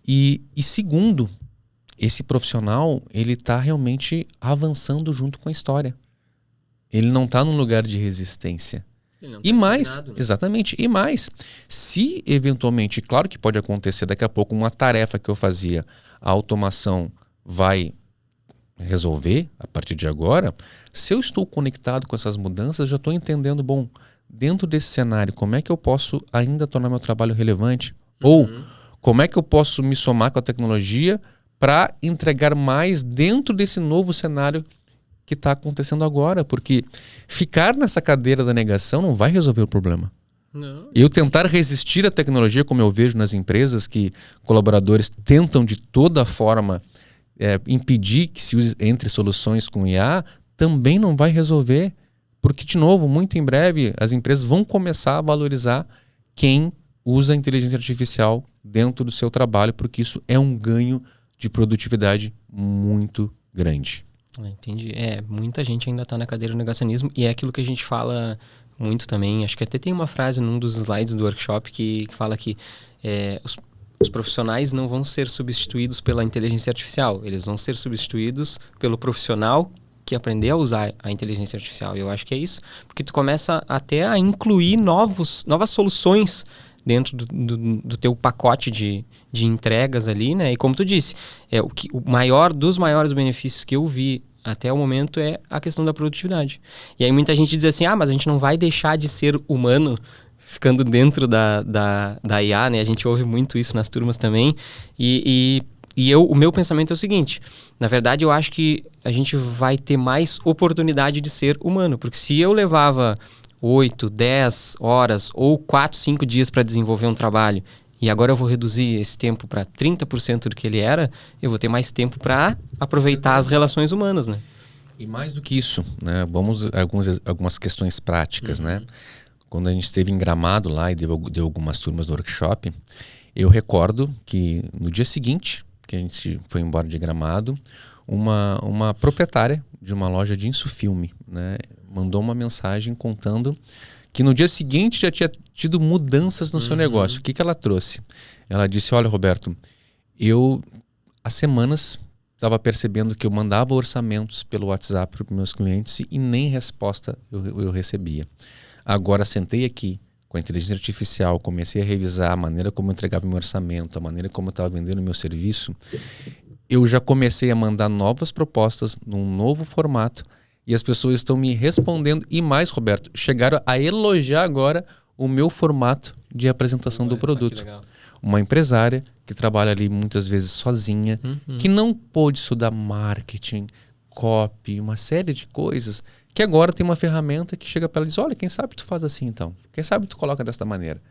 E segundo, esse profissional, ele está realmente avançando junto com a história. Ele não está num lugar de resistência. E mais, né? Exatamente, e mais, se eventualmente, claro que pode acontecer daqui a pouco, uma tarefa que eu fazia, a automação vai resolver a partir de agora, se eu estou conectado com essas mudanças, já estou entendendo, bom, dentro desse cenário, como é que eu posso ainda tornar meu trabalho relevante? Ou como é que eu posso me somar com a tecnologia para entregar mais dentro desse novo cenário que está acontecendo agora? Porque ficar nessa cadeira da negação não vai resolver o problema. Não. Eu tentar resistir à tecnologia, como eu vejo nas empresas, que colaboradores tentam de toda forma impedir que se use entre soluções com IA, também não vai resolver. Porque, de novo, muito em breve, as empresas vão começar a valorizar quem usa a inteligência artificial dentro do seu trabalho, porque isso é um ganho de produtividade muito grande. Entendi. Muita gente ainda está na cadeira do negacionismo e é aquilo que a gente fala muito também. Acho que até tem uma frase num dos slides do workshop que fala que os profissionais não vão ser substituídos pela inteligência artificial. Eles vão ser substituídos pelo profissional que aprender a usar a inteligência artificial. E eu acho que é isso. Porque tu começa até a incluir novas soluções dentro do teu pacote de entregas ali, né? E como tu disse, o maior dos maiores benefícios que eu vi até o momento é a questão da produtividade. E aí muita gente diz assim, mas a gente não vai deixar de ser humano ficando dentro da IA, né? A gente ouve muito isso nas turmas também. O meu pensamento é o seguinte: na verdade, eu acho que a gente vai ter mais oportunidade de ser humano. Porque se eu levava 8, 10 horas ou 4, 5 dias para desenvolver um trabalho e agora eu vou reduzir esse tempo para 30% do que ele era, eu vou ter mais tempo para aproveitar as relações humanas, né? E mais do que isso, né? Vamos algumas questões práticas, né? Quando a gente esteve em Gramado lá e deu algumas turmas do workshop, eu recordo que no dia seguinte que a gente foi embora de Gramado, uma proprietária de uma loja de insufilme, né, mandou uma mensagem contando que no dia seguinte já tinha tido mudanças no seu negócio. O que ela trouxe? Ela disse: olha, Roberto, eu há semanas estava percebendo que eu mandava orçamentos pelo WhatsApp para os meus clientes e nem resposta eu recebia. Agora sentei aqui com a inteligência artificial, comecei a revisar a maneira como eu entregava meu orçamento, a maneira como eu estava vendendo o meu serviço. Eu já comecei a mandar novas propostas num novo formato e as pessoas estão me respondendo. E mais, Roberto, chegaram a elogiar agora o meu formato de apresentação do produto. Uma empresária que trabalha ali muitas vezes sozinha, que não pôde estudar marketing, copy, uma série de coisas, que agora tem uma ferramenta que chega para ela e diz: olha, quem sabe tu faz assim então? Quem sabe tu coloca desta maneira?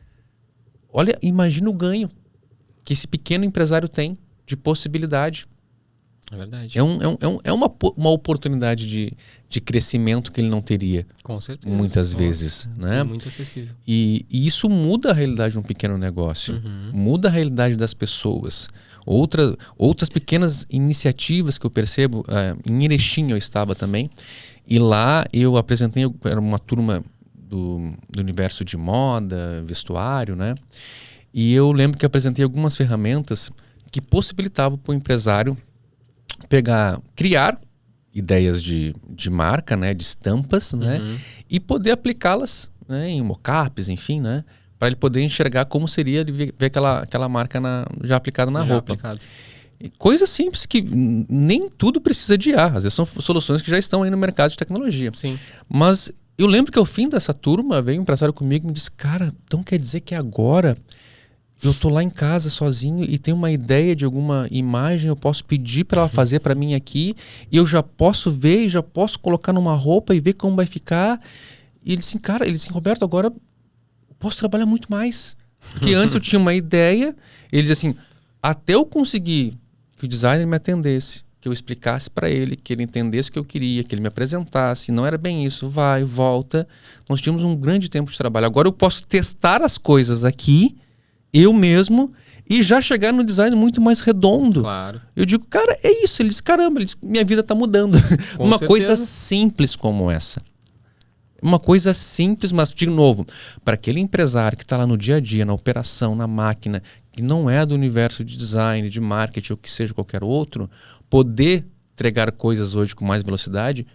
Olha, imagina o ganho que esse pequeno empresário tem de possibilidade. É verdade. É uma oportunidade de crescimento que ele não teria. Com certeza. Muitas vezes. Né? É muito acessível. E isso muda a realidade de um pequeno negócio. Muda a realidade das pessoas. Outras pequenas iniciativas que eu percebo. Em Erechim eu estava também. E lá eu apresentei, era uma turma do universo de moda, vestuário, né? E eu lembro que apresentei algumas ferramentas que possibilitavam para o empresário criar ideias de marca, né? De estampas, né? E poder aplicá-las, né? Em mockups, enfim, né? Para ele poder enxergar como seria ver aquela marca já aplicada na roupa. Coisas simples que nem tudo precisa de IA. Às vezes são soluções que já estão aí no mercado de tecnologia. Sim. Mas eu lembro que ao fim dessa turma veio um empresário comigo e me disse: cara, então quer dizer que agora eu tô lá em casa sozinho e tenho uma ideia de alguma imagem, eu posso pedir para ela fazer para mim aqui e eu já posso ver e já posso colocar numa roupa e ver como vai ficar. E ele disse: cara, Roberto, agora eu posso trabalhar muito mais. Porque antes eu tinha uma ideia, ele dizia assim: até eu conseguir que o designer me atendesse, que eu explicasse para ele, que ele entendesse o que eu queria, que ele me apresentasse, não era bem isso, vai, volta. Nós tínhamos um grande tempo de trabalho. Agora eu posso testar as coisas aqui, eu mesmo, e já chegar no design muito mais redondo. Claro. Eu digo: cara, é isso. Ele diz: caramba, minha vida está mudando. Uma coisa simples como essa. Uma coisa simples, mas, de novo, para aquele empresário que está lá no dia a dia, na operação, na máquina, que não é do universo de design, de marketing ou que seja qualquer outro, poder entregar coisas hoje com mais velocidade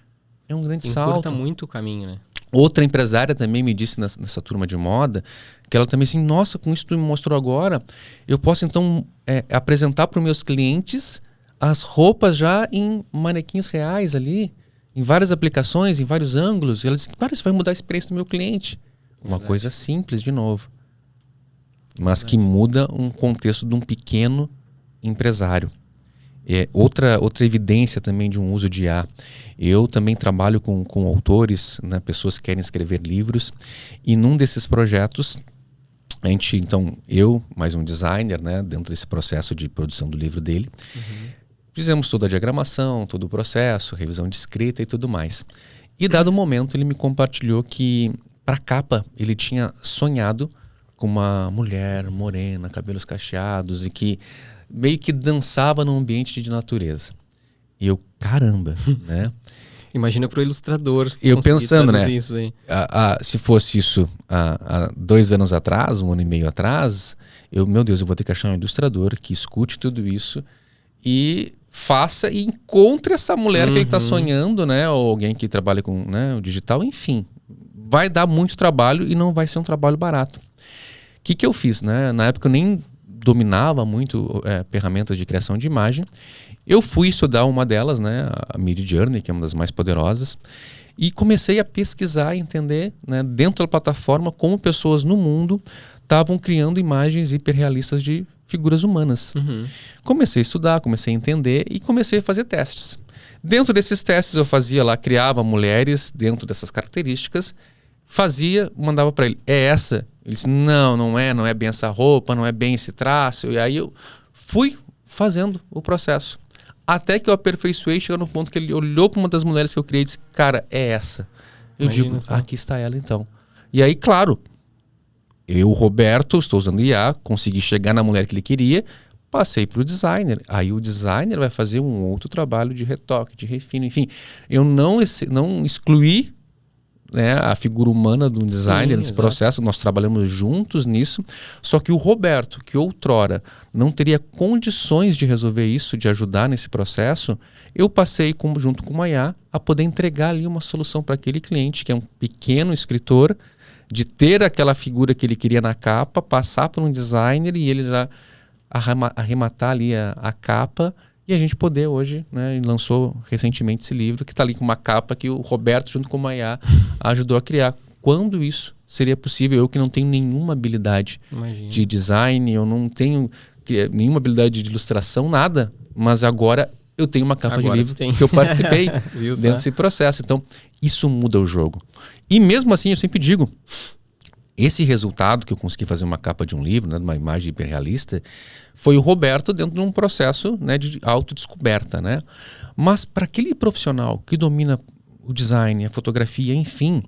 é um grande salto. Encurta muito o caminho, né? Outra empresária também me disse nessa turma de moda, que ela também assim: nossa, com isso que tu me mostrou agora, eu posso então apresentar para os meus clientes as roupas já em manequins reais ali, em várias aplicações, em vários ângulos. E ela disse: cara, isso vai mudar a experiência do meu cliente. Uma coisa simples, de novo. Mas que muda um contexto de um pequeno empresário. Outra evidência também de um uso de IA. Eu também trabalho com autores, né, pessoas que querem escrever livros. E num desses projetos, a gente, então, eu, mais um designer, né, dentro desse processo de produção do livro dele, fizemos toda a diagramação, todo o processo, revisão de escrita e tudo mais. E dado momento ele me compartilhou que para a capa ele tinha sonhado com uma mulher morena, cabelos cacheados e que meio que dançava num ambiente de natureza. E eu, caramba, né? Imagina pro ilustrador. Eu pensando, né? Isso aí. Se fosse isso há 2 anos atrás, 1 ano e meio atrás, meu Deus, eu vou ter que achar um ilustrador que escute tudo isso e faça e encontre essa mulher que ele está sonhando, né? Ou alguém que trabalha com, né, o digital, enfim. Vai dar muito trabalho e não vai ser um trabalho barato. O que eu fiz, né? Na época eu nem dominava muito ferramentas de criação de imagem. Eu fui estudar uma delas, né? A Midjourney, que é uma das mais poderosas. E comecei a pesquisar e entender, né, dentro da plataforma como pessoas no mundo estavam criando imagens hiperrealistas de figuras humanas. Comecei a estudar, comecei a entender e comecei a fazer testes. Dentro desses testes eu fazia lá, criava mulheres dentro dessas características, fazia, mandava para ele, é essa? Ele disse, não é bem essa roupa, não é bem esse traço. E aí eu fui fazendo o processo. Até que eu aperfeiçoei, chegando no ponto que ele olhou para uma das mulheres que eu criei e disse, cara, é essa. Eu digo, aqui está ela então. E aí, claro, eu, Roberto, estou usando IA, consegui chegar na mulher que ele queria, passei para o designer. Aí o designer vai fazer um outro trabalho de retoque, de refino, enfim. Eu não excluí, né, a figura humana do designer nesse processo, nós trabalhamos juntos nisso, só que o Roberto, que outrora não teria condições de resolver isso, de ajudar nesse processo, eu passei junto com o IA a poder entregar ali uma solução para aquele cliente, que é um pequeno escritor, de ter aquela figura que ele queria na capa, passar para um designer e ele já arrematar ali a capa, e a gente poder hoje, né, ele lançou recentemente esse livro que está ali com uma capa que o Roberto, junto com o Maiá, ajudou a criar. Quando isso seria possível? Eu que não tenho nenhuma habilidade de design, eu não tenho nenhuma habilidade de ilustração, nada, mas agora eu tenho uma capa de livro que eu participei dentro desse processo. Então, isso muda o jogo. E mesmo assim, eu sempre digo, esse resultado que eu consegui fazer uma capa de um livro, né, de uma imagem hiperrealista, foi o Roberto dentro de um processo, né, de autodescoberta, né? Mas para aquele profissional que domina o design, a fotografia, enfim,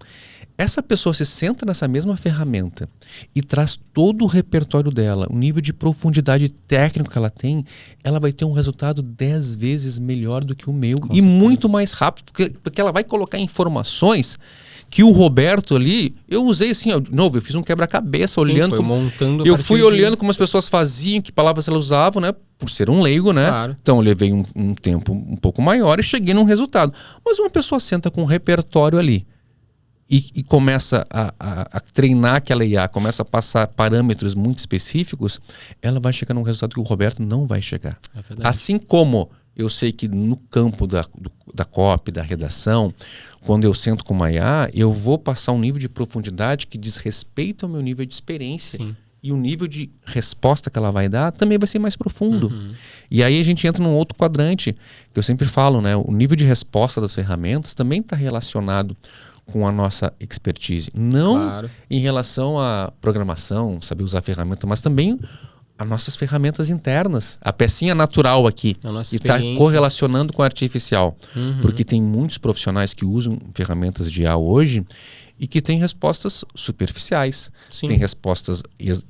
essa pessoa se senta nessa mesma ferramenta e traz todo o repertório dela, o nível de profundidade técnico que ela tem, ela vai ter um resultado 10 vezes melhor do que o meu e muito mais rápido, porque ela vai colocar informações que o Roberto ali, eu usei assim, ó, de novo, eu fiz um quebra-cabeça olhando eu fui olhando como as pessoas faziam, que palavras elas usavam, né? Por ser um leigo, né? Claro. Então eu levei um tempo um pouco maior e cheguei num resultado. Mas uma pessoa senta com um repertório ali e começa a treinar aquela IA, começa a passar parâmetros muito específicos, ela vai chegar num resultado que o Roberto não vai chegar. Assim como eu sei que no campo da copy, da redação, quando eu sento com uma IA, eu vou passar um nível de profundidade que diz respeito ao meu nível de experiência. Sim. E o nível de resposta que ela vai dar também vai ser mais profundo. E aí a gente entra num outro quadrante, que eu sempre falo, né? O nível de resposta das ferramentas também está relacionado com a nossa expertise. Não em relação à programação, saber usar a ferramenta, mas também as nossas ferramentas internas, a pecinha natural aqui, que está correlacionando com a artificial. Porque tem muitos profissionais que usam ferramentas de IA hoje e que têm respostas superficiais, têm respostas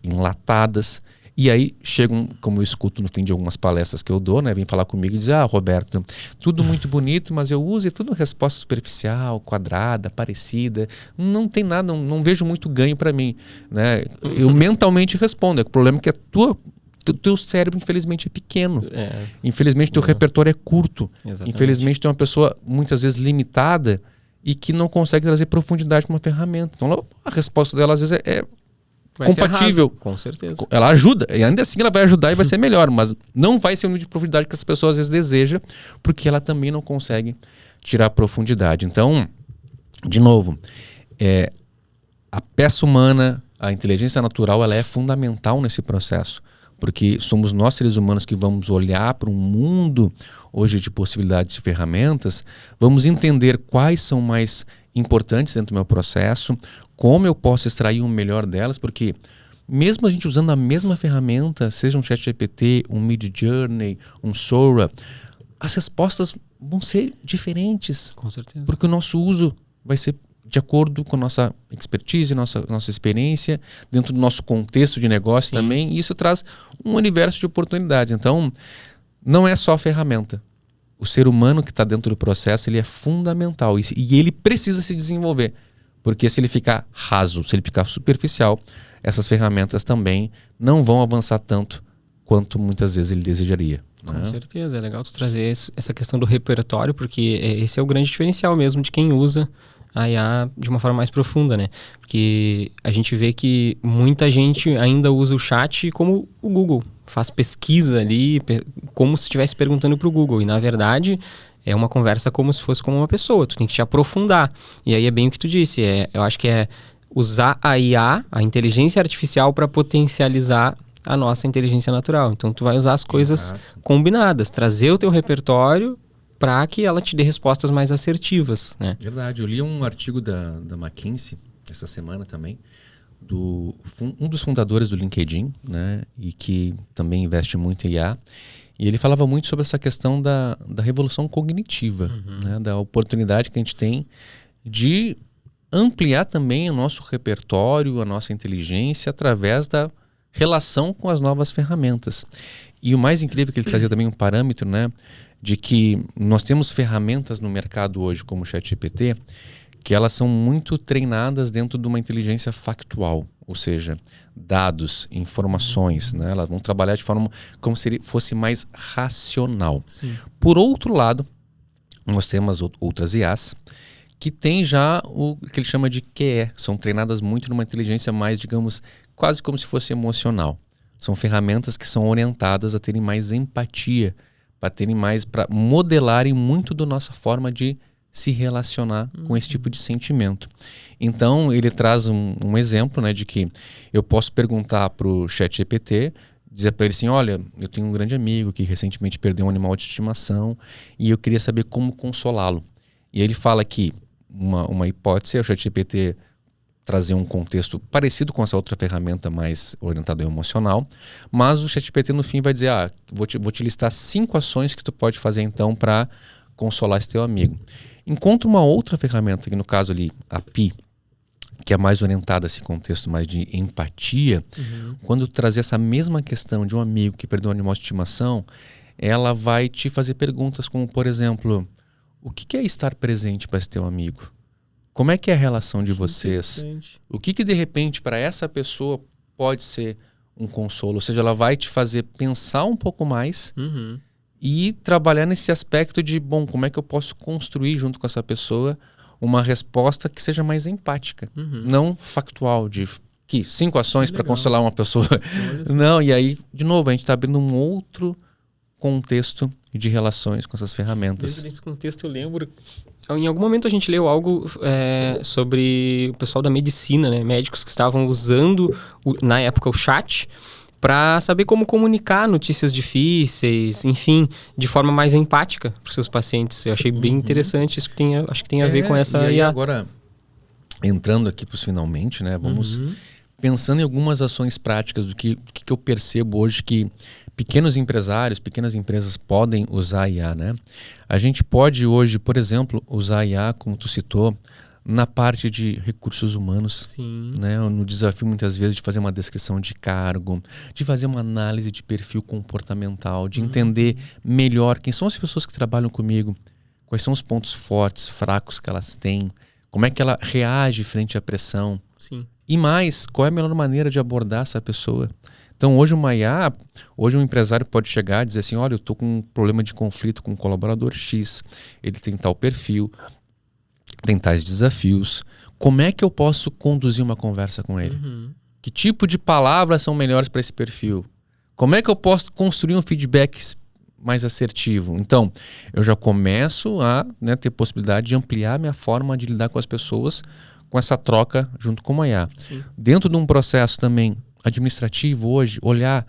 enlatadas. E aí chegam, como eu escuto no fim de algumas palestras que eu dou, né, vem falar comigo e diz, Roberto, tudo muito bonito, mas eu uso tudo resposta superficial, quadrada, parecida, não tem nada, não vejo muito ganho para mim, né? Eu mentalmente respondo, o problema é que teu cérebro infelizmente é pequeno, infelizmente teu repertório é curto, infelizmente tu é uma pessoa muitas vezes limitada e que não consegue trazer profundidade para uma ferramenta. Então a resposta dela às vezes vai compatível. Com certeza. Ela ajuda, e ainda assim ela vai ajudar e vai ser melhor, mas não vai ser o nível de profundidade que as pessoas às vezes desejam, porque ela também não consegue tirar profundidade. Então, de novo, a peça humana, a inteligência natural, ela é fundamental nesse processo, porque somos nós seres humanos que vamos olhar para um mundo hoje de possibilidades de ferramentas, vamos entender quais são mais importantes dentro do meu processo, como eu posso extrair o melhor delas, porque mesmo a gente usando a mesma ferramenta, seja um ChatGPT, um Midjourney, um Sora, as respostas vão ser diferentes. Com certeza. Porque o nosso uso vai ser de acordo com a nossa expertise, nossa experiência, dentro do nosso contexto de negócio também, e isso traz um universo de oportunidades. Então, não é só a ferramenta. O ser humano que está dentro do processo, ele é fundamental e ele precisa se desenvolver. Porque se ele ficar raso, se ele ficar superficial, essas ferramentas também não vão avançar tanto quanto muitas vezes ele desejaria. Com certeza, é legal tu trazer essa questão do repertório, porque esse é o grande diferencial mesmo de quem usa a IA de uma forma mais profunda, né? Porque a gente vê que muita gente ainda usa o chat como o Google, faz pesquisa ali, como se estivesse perguntando para o Google. E na verdade, é uma conversa como se fosse com uma pessoa. Tu tem que te aprofundar. E aí é bem o que tu disse. Eu acho que é usar a IA, a inteligência artificial, para potencializar a nossa inteligência natural. Então, tu vai usar as coisas combinadas. Trazer o teu repertório para que ela te dê respostas mais assertivas, né? Verdade. Eu li um artigo da McKinsey essa semana também, um dos fundadores do LinkedIn, né? E que também investe muito em IA. E ele falava muito sobre essa questão da revolução cognitiva, né? Da oportunidade que a gente tem de ampliar também o nosso repertório, a nossa inteligência através da relação com as novas ferramentas. E o mais incrível é que ele trazia também um parâmetro, né? De que nós temos ferramentas no mercado hoje, como o ChatGPT, que elas são muito treinadas dentro de uma inteligência factual, ou seja, dados, informações, né? Elas vão trabalhar de forma como se fosse mais racional. Sim. Por outro lado, nós temos outras IAs que têm já o que ele chama de QE, são treinadas muito numa inteligência mais, digamos, quase como se fosse emocional. São ferramentas que são orientadas a terem mais empatia, para modelarem muito da nossa forma de se relacionar com esse tipo de sentimento. Então, ele traz um exemplo, né, de que eu posso perguntar para o ChatGPT, dizer para ele assim, olha, eu tenho um grande amigo que recentemente perdeu um animal de estimação e eu queria saber como consolá-lo. E ele fala que uma hipótese é o ChatGPT trazer um contexto parecido com essa outra ferramenta mais orientada ao emocional, mas o ChatGPT no fim vai dizer, vou te listar 5 ações que tu pode fazer então para consolar esse teu amigo. Encontra uma outra ferramenta, que no caso ali, a Pi, que é mais orientada a esse contexto mais de empatia, quando trazer essa mesma questão de um amigo que perdeu um animal de estimação, ela vai te fazer perguntas como, por exemplo, o que é estar presente para esse teu amigo? Como é que é a relação de vocês? O que de repente para essa pessoa pode ser um consolo? Ou seja, ela vai te fazer pensar um pouco mais e trabalhar nesse aspecto de, bom, como é que eu posso construir junto com essa pessoa uma resposta que seja mais empática, não factual, de que 5 ações para consolar uma pessoa. Não, e aí, de novo, a gente está abrindo um outro contexto de relações com essas ferramentas. Dentro desse contexto, eu lembro... Em algum momento a gente leu algo sobre o pessoal da medicina, né? Médicos que estavam usando, na época, o chat para saber como comunicar notícias difíceis, enfim, de forma mais empática para os seus pacientes. Eu achei bem interessante isso, acho que tem a ver com essa... E aí agora, entrando aqui para os finalmente, né? Vamos pensando em algumas ações práticas do que eu percebo hoje que pequenos empresários, pequenas empresas podem usar a IA, né? A gente pode hoje, por exemplo, usar a IA, como tu citou, na parte de recursos humanos. Sim. Né? No desafio, muitas vezes, de fazer uma descrição de cargo, de fazer uma análise de perfil comportamental, de entender melhor quem são as pessoas que trabalham comigo, quais são os pontos fortes, fracos que elas têm, como é que ela reage frente à pressão. Sim. E mais, qual é a melhor maneira de abordar essa pessoa? Então, hoje um empresário pode chegar e dizer assim, olha, eu estou com um problema de conflito com um colaborador X, ele tem tal perfil, tem tais desafios. Como é que eu posso conduzir uma conversa com ele? Que tipo de palavras são melhores para esse perfil? Como é que eu posso construir um feedback mais assertivo? Então, eu já começo a ter possibilidade de ampliar minha forma de lidar com as pessoas com essa troca junto com a IA. Sim. Dentro de um processo também administrativo hoje, olhar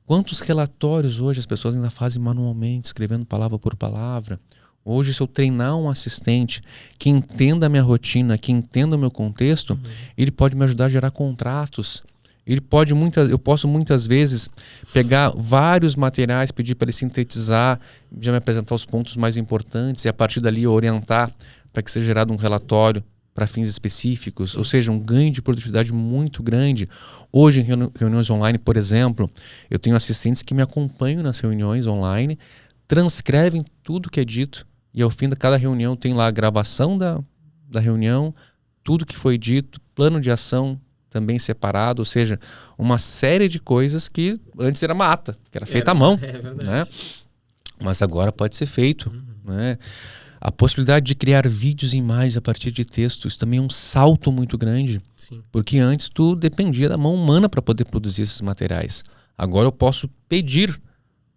quantos relatórios hoje as pessoas ainda fazem manualmente, escrevendo palavra por palavra. Hoje, se eu treinar um assistente que entenda a minha rotina, que entenda o meu contexto, ele pode me ajudar a gerar contratos. Eu posso muitas vezes pegar vários materiais, pedir para ele sintetizar, já me apresentar os pontos mais importantes e a partir dali orientar para que seja gerado um relatório para fins específicos. Sim. Ou seja, um ganho de produtividade muito grande. Hoje, em reuniões online, por exemplo, eu tenho assistentes que me acompanham nas reuniões online, transcrevem tudo que é dito e ao fim de cada reunião tem lá a gravação da reunião, tudo que foi dito, plano de ação também separado, ou seja, uma série de coisas que antes era mata, que era feita à mão. É verdade. Né? Mas agora pode ser feito. Né? A possibilidade de criar vídeos e imagens a partir de texto, isso também é um salto muito grande. Sim. Porque antes tu dependia da mão humana para poder produzir esses materiais. Agora eu posso pedir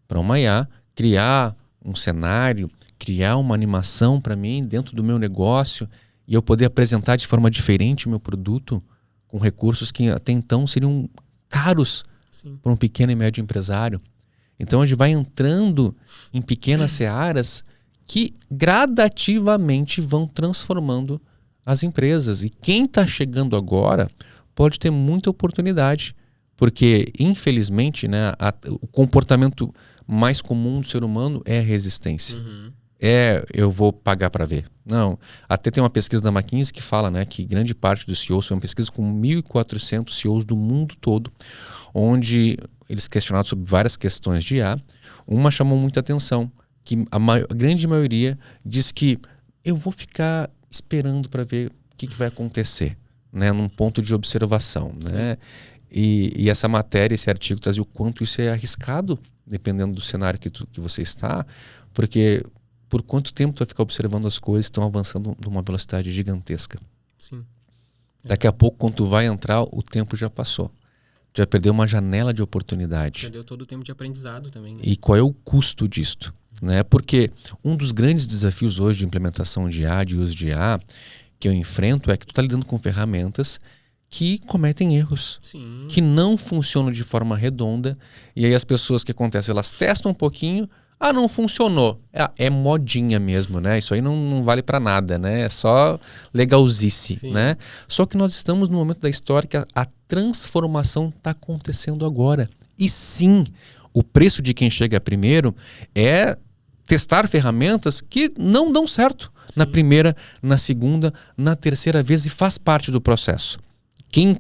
para uma IA criar um cenário, criar uma animação para mim dentro do meu negócio e eu poder apresentar de forma diferente o meu produto com recursos que até então seriam caros para um pequeno e médio empresário. Então a gente vai entrando em pequenas searas que gradativamente vão transformando as empresas. E quem está chegando agora pode ter muita oportunidade, porque infelizmente, né, o comportamento mais comum do ser humano é a resistência. Eu vou pagar para ver. Não, até tem uma pesquisa da McKinsey que fala, né, que grande parte dos CEOs, foi uma pesquisa com 1.400 CEOs do mundo todo, onde eles questionaram sobre várias questões de IA. Uma chamou muita atenção, que a grande maioria diz que eu vou ficar esperando para ver o que vai acontecer, né, num ponto de observação, né? E essa matéria, esse artigo trazia o quanto isso é arriscado, dependendo do cenário que você está, porque por quanto tempo tu vai ficar observando as coisas estão avançando numa velocidade gigantesca. Sim. Daqui a pouco, quando tu vai entrar, o tempo já passou. Já perdeu uma janela de oportunidade. Perdeu todo o tempo de aprendizado também. Né? E qual é o custo disto? Né? Porque um dos grandes desafios hoje de implementação de IA, de uso de IA, que eu enfrento é que tu está lidando com ferramentas que cometem erros, que não funcionam de forma redonda. E aí as pessoas, que acontece, elas testam um pouquinho, não funcionou. É modinha mesmo, né? Isso aí não vale para nada, né? É só legalzice, né? Só que nós estamos no momento da história que a transformação está acontecendo agora. E sim, o preço de quem chega primeiro é testar ferramentas que não dão certo na primeira, na segunda, na terceira vez, e faz parte do processo. Quem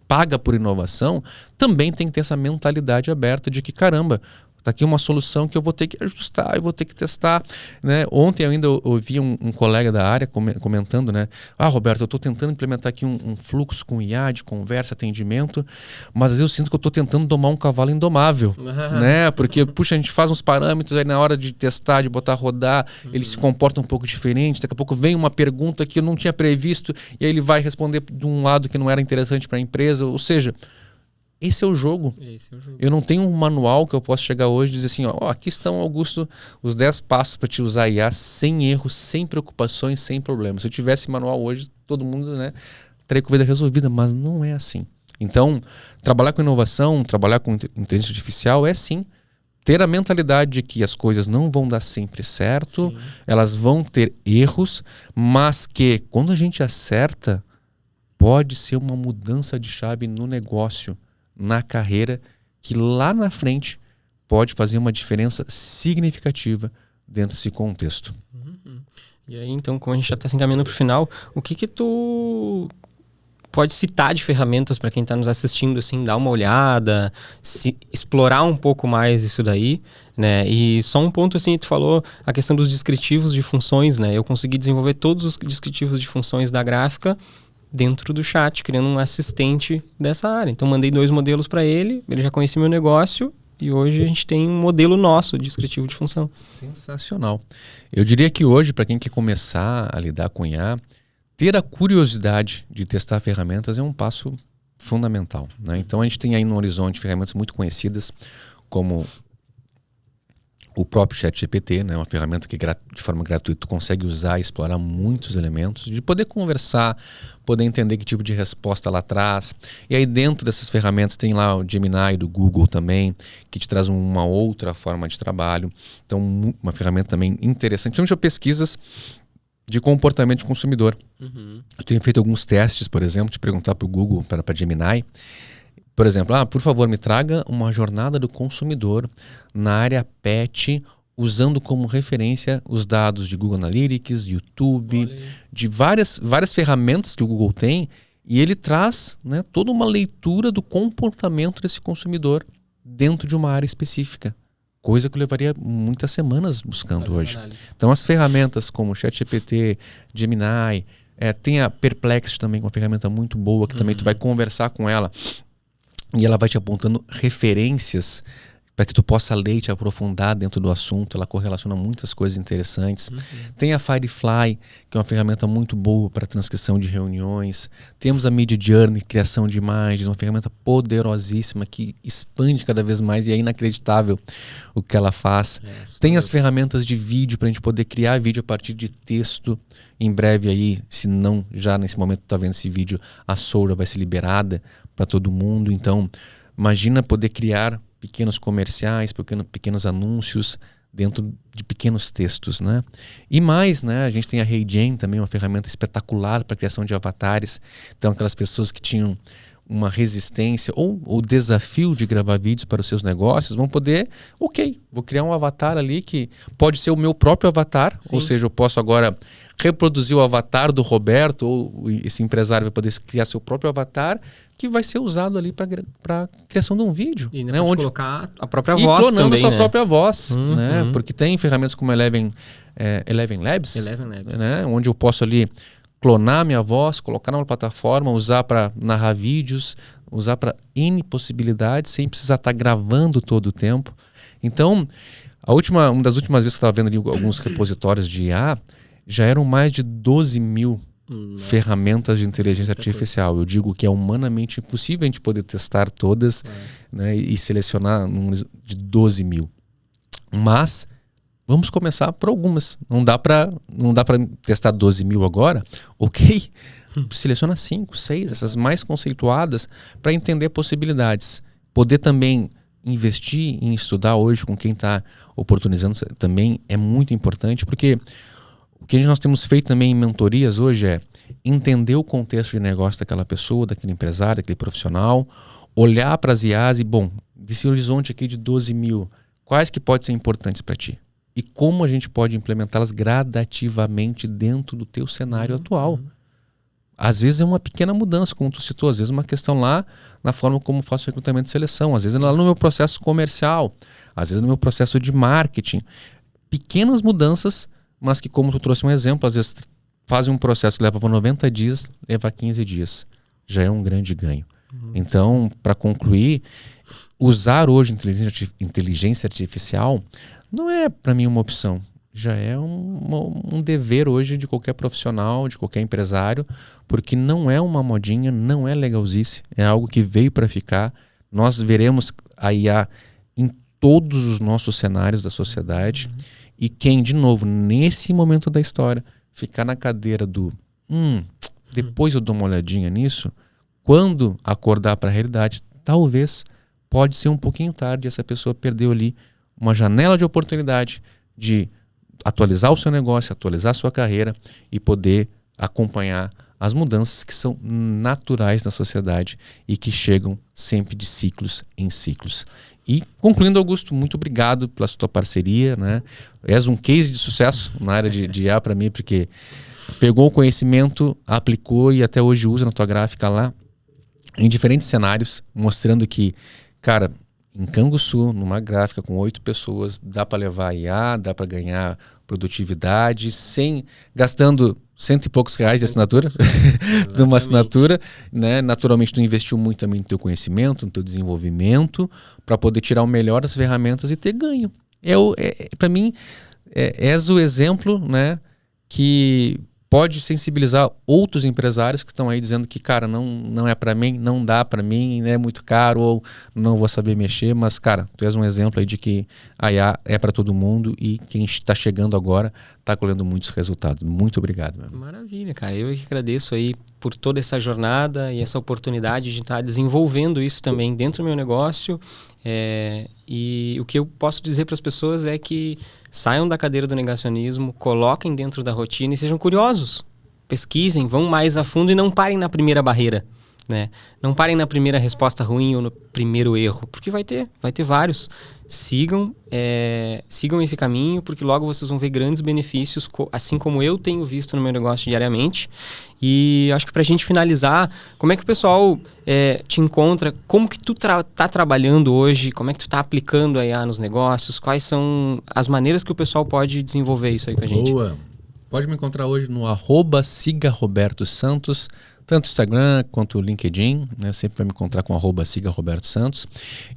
paga por inovação também tem que ter essa mentalidade aberta de que, caramba, está aqui uma solução que eu vou ter que ajustar, eu vou ter que testar, né? Ontem eu ainda ouvi um colega da área comentando, né? Roberto, eu estou tentando implementar aqui um fluxo com IA, de conversa, atendimento, mas às vezes eu sinto que eu estou tentando domar um cavalo indomável, né? Porque, puxa, a gente faz uns parâmetros aí na hora de testar, de botar rodar, ele se comporta um pouco diferente, daqui a pouco vem uma pergunta que eu não tinha previsto e aí ele vai responder de um lado que não era interessante para a empresa, ou seja, esse é o jogo. Eu não tenho um manual que eu possa chegar hoje e dizer assim, aqui estão, Augusto, os 10 passos para te usar IA sem erros, sem preocupações, sem problemas. Se eu tivesse manual hoje, todo mundo, né, teria com a vida resolvida, mas não é assim. Então, trabalhar com inovação, trabalhar com inteligência artificial é sim ter a mentalidade de que as coisas não vão dar sempre certo, elas vão ter erros, mas que quando a gente acerta, pode ser uma mudança de chave no negócio, na carreira, que lá na frente pode fazer uma diferença significativa dentro desse contexto. E aí, então, como a gente já está se encaminhando para o final, o que tu pode citar de ferramentas para quem está nos assistindo, assim, dar uma olhada, explorar um pouco mais isso daí, né? E só um ponto, assim, tu falou a questão dos descritivos de funções, né? Eu consegui desenvolver todos os descritivos de funções da gráfica dentro do chat, criando um assistente dessa área. Então, mandei 2 modelos para ele já conhecia meu negócio e hoje a gente tem um modelo nosso de descritivo de função. Sensacional. Eu diria que hoje, para quem quer começar a lidar com IA, ter a curiosidade de testar ferramentas é um passo fundamental, né? Então, a gente tem aí no horizonte ferramentas muito conhecidas, como o próprio ChatGPT, né, uma ferramenta que de forma gratuita tu consegue usar e explorar muitos elementos, de poder conversar, poder entender que tipo de resposta ela traz. E aí dentro dessas ferramentas tem lá o Gemini do Google também, que te traz uma outra forma de trabalho. Então uma ferramenta também interessante, principalmente pesquisas de comportamento de consumidor. Eu tenho feito alguns testes, por exemplo, de perguntar para o Google, para a Gemini, por exemplo, por favor, me traga uma jornada do consumidor na área pet, usando como referência os dados de Google Analytics, YouTube, de várias ferramentas que o Google tem, e ele traz, né, toda uma leitura do comportamento desse consumidor dentro de uma área específica. Coisa que eu levaria muitas semanas buscando hoje. Então as ferramentas como ChatGPT, Gemini, tem a Perplexity também, uma ferramenta muito boa, que também tu vai conversar com ela e ela vai te apontando referências para que tu possa ler e te aprofundar dentro do assunto. Ela correlaciona muitas coisas interessantes. Tem a Firefly, que é uma ferramenta muito boa para transcrição de reuniões. Temos a Midjourney, criação de imagens, uma ferramenta poderosíssima que expande cada vez mais e é inacreditável o que ela faz. Tem as ferramentas de vídeo para a gente poder criar vídeo a partir de texto. Em breve aí, se não já nesse momento tu tá vendo esse vídeo, a Sora vai ser liberada para todo mundo. Então, imagina poder criar pequenos comerciais, pequenos anúncios dentro de pequenos textos, né? E mais, né? A gente tem a HeyGen também, uma ferramenta espetacular para a criação de avatares. Então, aquelas pessoas que tinham uma resistência ou o desafio de gravar vídeos para os seus negócios vão poder, vou criar um avatar ali que pode ser o meu próprio avatar, ou seja, eu posso agora reproduzir o avatar do Roberto, ou esse empresário vai poder criar seu próprio avatar que vai ser usado ali para criação de um vídeo. E né? Onde colocar a própria voz também, clonando a sua né? própria voz, né? Porque tem ferramentas como Eleven Labs, né? Onde eu posso ali clonar minha voz, colocar numa plataforma, usar para narrar vídeos, usar para N possibilidades, sem precisar estar gravando todo o tempo. Então, uma das últimas vezes que eu estava vendo ali alguns repositórios de IA, já eram mais de 12 mil ferramentas de inteligência artificial. Eu digo que é humanamente impossível a gente poder testar todas, né, e selecionar números de 12 mil. Mas vamos começar por algumas. Não dá para testar 12 mil agora. Ok, seleciona 5, 6, essas mais conceituadas para entender possibilidades. Poder também investir em estudar hoje com quem está oportunizando também é muito importante, porque o que nós temos feito também em mentorias hoje é entender o contexto de negócio daquela pessoa, daquele empresário, daquele profissional, olhar para as IAs e, desse horizonte aqui de 12 mil, quais que podem ser importantes para ti? E como a gente pode implementá-las gradativamente dentro do teu cenário atual? Às vezes é uma pequena mudança, como tu citou, às vezes uma questão lá na forma como faço recrutamento e seleção, às vezes lá no meu processo comercial, às vezes no meu processo de marketing. Pequenas mudanças, mas que, como tu trouxe um exemplo, às vezes fazem um processo que leva 90 dias, leva 15 dias. Já é um grande ganho. Então, para concluir, usar hoje inteligência artificial não é, para mim, uma opção. Já é um dever hoje de qualquer profissional, de qualquer empresário, porque não é uma modinha, não é legalzice, é algo que veio para ficar. Nós veremos a IA em todos os nossos cenários da sociedade. E quem, de novo, nesse momento da história, ficar na cadeira do depois eu dou uma olhadinha nisso, quando acordar para a realidade, talvez pode ser um pouquinho tarde, essa pessoa perdeu ali uma janela de oportunidade de atualizar o seu negócio, atualizar a sua carreira e poder acompanhar as mudanças que são naturais na sociedade e que chegam sempre de ciclos em ciclos. E concluindo, Augusto, muito obrigado pela sua parceria, né? És um case de sucesso na área de IA para mim, porque pegou o conhecimento, aplicou e até hoje usa na tua gráfica lá em diferentes cenários, mostrando que, cara, em Canguçu, numa gráfica com 8 pessoas, dá para levar IA, dá para ganhar produtividade, gastando R$100 e poucos de assinatura, de uma assinatura, né? Naturalmente tu investiu muito também no teu conhecimento, no teu desenvolvimento, para poder tirar o melhor das ferramentas e ter ganho. Para mim, és o exemplo, né, que pode sensibilizar outros empresários que estão aí dizendo que, cara, não é para mim, não dá para mim, é muito caro ou não vou saber mexer, mas, cara, tu és um exemplo aí de que a IA é para todo mundo e quem está chegando agora está colhendo muitos resultados. Muito obrigado. Meu. Maravilha, cara. Eu que agradeço aí por toda essa jornada e essa oportunidade de estar desenvolvendo isso também dentro do meu negócio. E o que eu posso dizer para as pessoas é que saiam da cadeira do negacionismo, coloquem dentro da rotina e sejam curiosos. Pesquisem, vão mais a fundo e não parem na primeira barreira, né? Não parem na primeira resposta ruim ou no primeiro erro, porque vai ter vários. Sigam esse caminho, porque logo vocês vão ver grandes benefícios, assim como eu tenho visto no meu negócio diariamente. E acho que pra gente finalizar, como é que o pessoal te encontra? Como que tu tá trabalhando hoje? Como é que tu tá aplicando a IA nos negócios? Quais são as maneiras que o pessoal pode desenvolver isso aí com a gente? Boa! Pode me encontrar hoje no @sigarobertosantos, tanto Instagram quanto LinkedIn, né? Sempre vai me encontrar com @sigarobertosantos.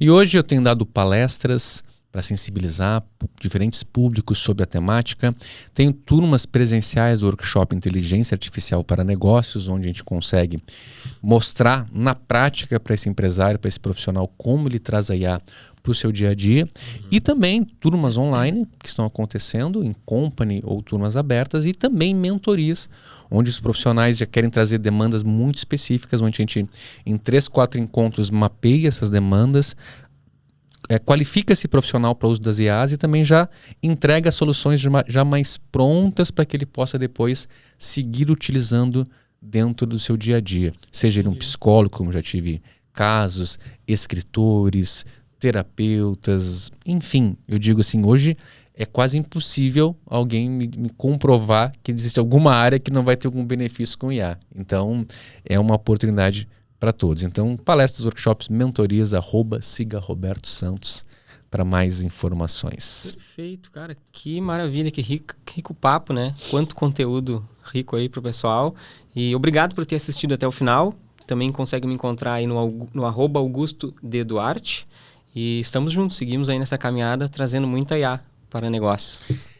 E hoje eu tenho dado palestras para sensibilizar diferentes públicos sobre a temática. Tenho turmas presenciais do workshop Inteligência Artificial para Negócios, onde a gente consegue mostrar na prática para esse empresário, para esse profissional, como ele traz a IA para o seu dia a dia. E também turmas online que estão acontecendo em company ou turmas abertas, e também mentorias, onde os profissionais já querem trazer demandas muito específicas, onde a gente, em 3, 4 encontros, mapeia essas demandas, qualifica esse profissional para o uso das IAs e também já entrega soluções já mais prontas para que ele possa depois seguir utilizando dentro do seu dia a dia. Seja ele um psicólogo, como já tive casos, escritores, terapeutas, enfim. Eu digo assim, hoje é quase impossível alguém me comprovar que existe alguma área que não vai ter algum benefício com IA. Então, é uma oportunidade para todos. Então, palestras, workshops, mentorias, @sigarobertosantos para mais informações. Perfeito, cara. Que maravilha, que rico papo, né? Quanto conteúdo rico aí pro pessoal. E obrigado por ter assistido até o final. Também consegue me encontrar aí no @AugustoDDuarte. E estamos juntos, seguimos aí nessa caminhada, trazendo muita IA para negócios.